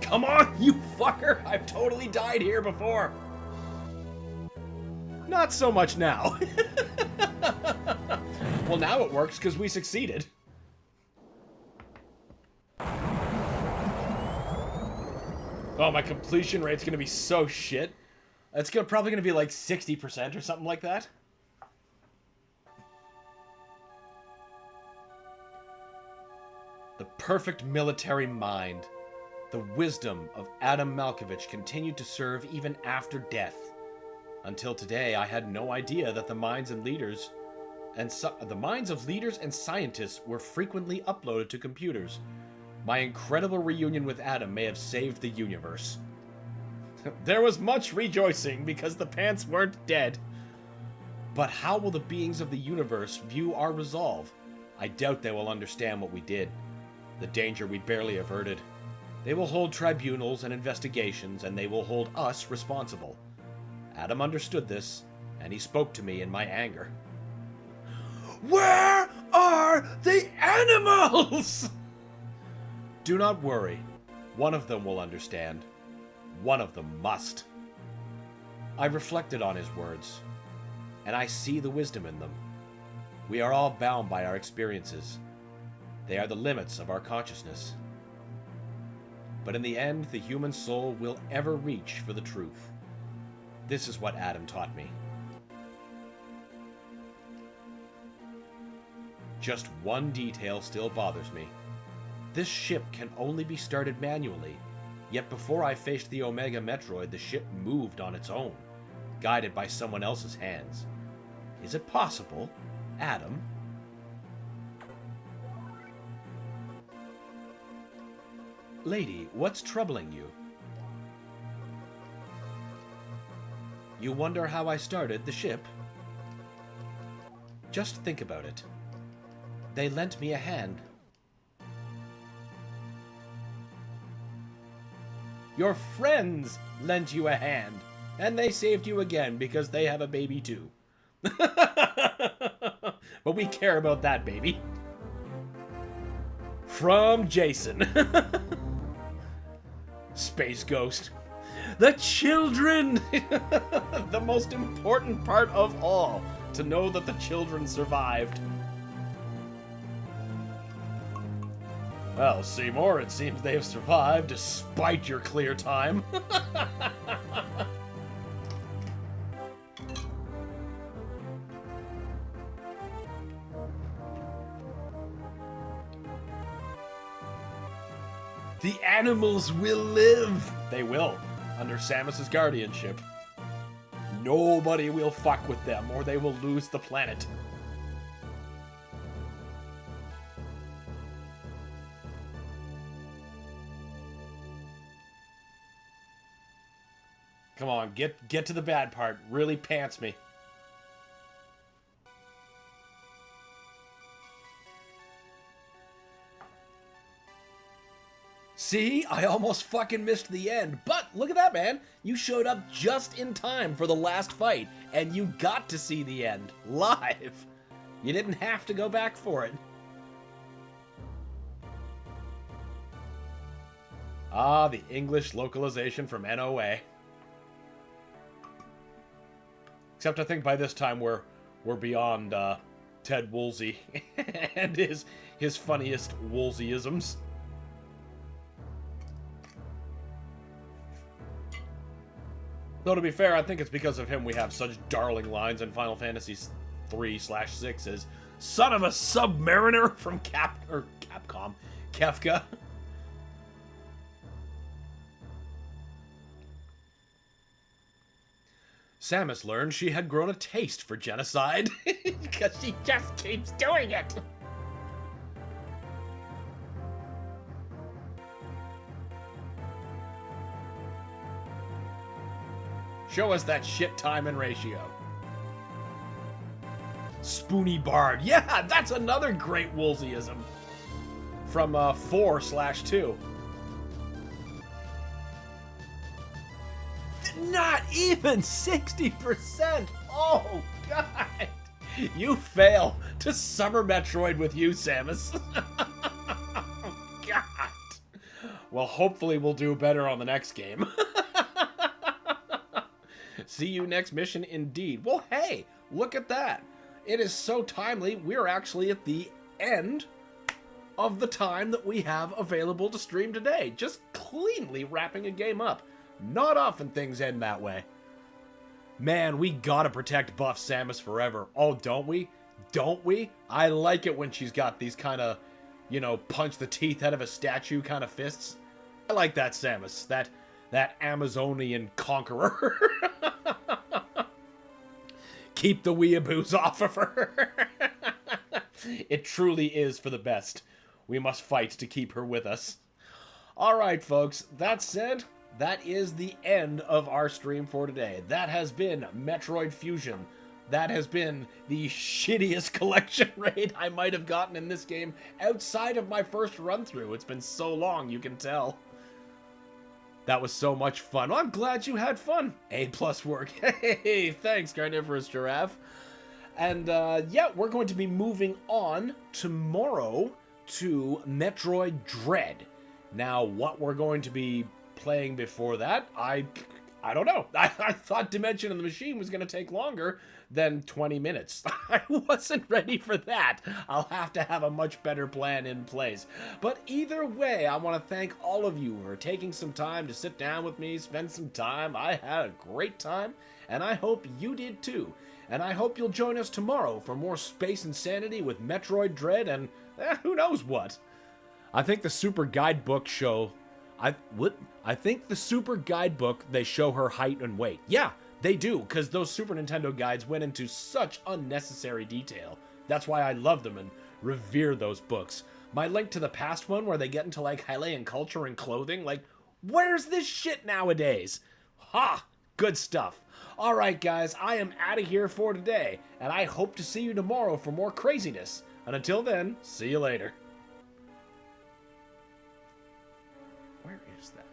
Come on, you fucker! I've totally died here before. Not so much now. Well, now it works because we succeeded. Oh, my completion rate's gonna be so shit. It's probably gonna be like 60% or something like that. The perfect military mind. The wisdom of Adam Malkovich continued to serve even after death. Until today, I had no idea that the minds of leaders and scientists were frequently uploaded to computers. My incredible reunion with Adam may have saved the universe. There was much rejoicing because the pants weren't dead. But how will the beings of the universe view our resolve? I doubt they will understand what we did. The danger we barely averted. They will hold tribunals and investigations, and they will hold us responsible. Adam understood this, and he spoke to me in my anger. Where are the animals? Do not worry. One of them will understand. One of them must. I reflected on his words, and I see the wisdom in them. We are all bound by our experiences. They are the limits of our consciousness. But in the end, the human soul will ever reach for the truth. This is what Adam taught me. Just one detail still bothers me. This ship can only be started manually, yet before I faced the Omega Metroid, the ship moved on its own, guided by someone else's hands. Is it possible, Adam? Lady, what's troubling you? You wonder how I started the ship? Just think about it. They lent me a hand. Your friends lent you a hand, and they saved you again because they have a baby too. But we care about that baby. From Jason. Space Ghost. The children! The most important part of all. To know that the children survived. Well, Seymour, it seems they have survived despite your clear time. The animals will live! They will, under Samus's guardianship. Nobody will fuck with them, or they will lose the planet. Come on, get to the bad part. Really pants me. See? I almost fucking missed the end. But look at that, man. You showed up just in time for the last fight, and you got to see the end. Live. You didn't have to go back for it. Ah, the English localization from NOA. Except I think by this time we're beyond Ted Woolsey and his funniest Woolseyisms. Though to be fair, I think it's because of him we have such darling lines in Final Fantasy 3/6 as "Son of a Submariner" from Capcom, Kefka. Samus learned she had grown a taste for genocide because she just keeps doing it. Show us that shit time and ratio. Spoony Bard. Yeah, that's another great Woolseyism. From 4/2. Not even 60%! Oh, God! You fail to summer Metroid with you, Samus. God! Well, hopefully we'll do better on the next game. See you next mission indeed. Well, hey, look at that. It is so timely, we're actually at the end of the time that we have available to stream today. Just cleanly wrapping a game up. Not often things end that way. Man, we gotta protect Buff Samus forever. Oh, don't we? Don't we? I like it when she's got these kind of, you know, punch the teeth out of a statue kind of fists. I like that Samus. That Amazonian conqueror. Keep the weeaboos off of her. It truly is for the best. We must fight to keep her with us. Alright, folks. That said, that is the end of our stream for today. That has been Metroid Fusion. That has been the shittiest collection raid I might have gotten in this game outside of my first run-through. It's been so long, you can tell. That was so much fun. Well, I'm glad you had fun. A+ work. Hey, thanks, Carnivorous Giraffe. And, yeah, we're going to be moving on tomorrow to Metroid Dread. Now, what we're going to be playing before that, I don't know. I thought Dimension of the Machine was going to take longer than 20 minutes. I wasn't ready for that. I'll have to have a much better plan in place. But either way, I want to thank all of you for taking some time to sit down with me, spend some time. I had a great time, and I hope you did too. And I hope you'll join us tomorrow for more space insanity with Metroid Dread and who knows what. I think the Super Guidebook show... I think the Super Guidebook, they show her height and weight. Yeah, they do, because those Super Nintendo guides went into such unnecessary detail. That's why I love them and revere those books. My Link to the Past one, where they get into, like, Hylian culture and clothing, like, where's this shit nowadays? Ha! Good stuff. Alright, guys, I am out of here for today, and I hope to see you tomorrow for more craziness. And until then, see you later. Where is that?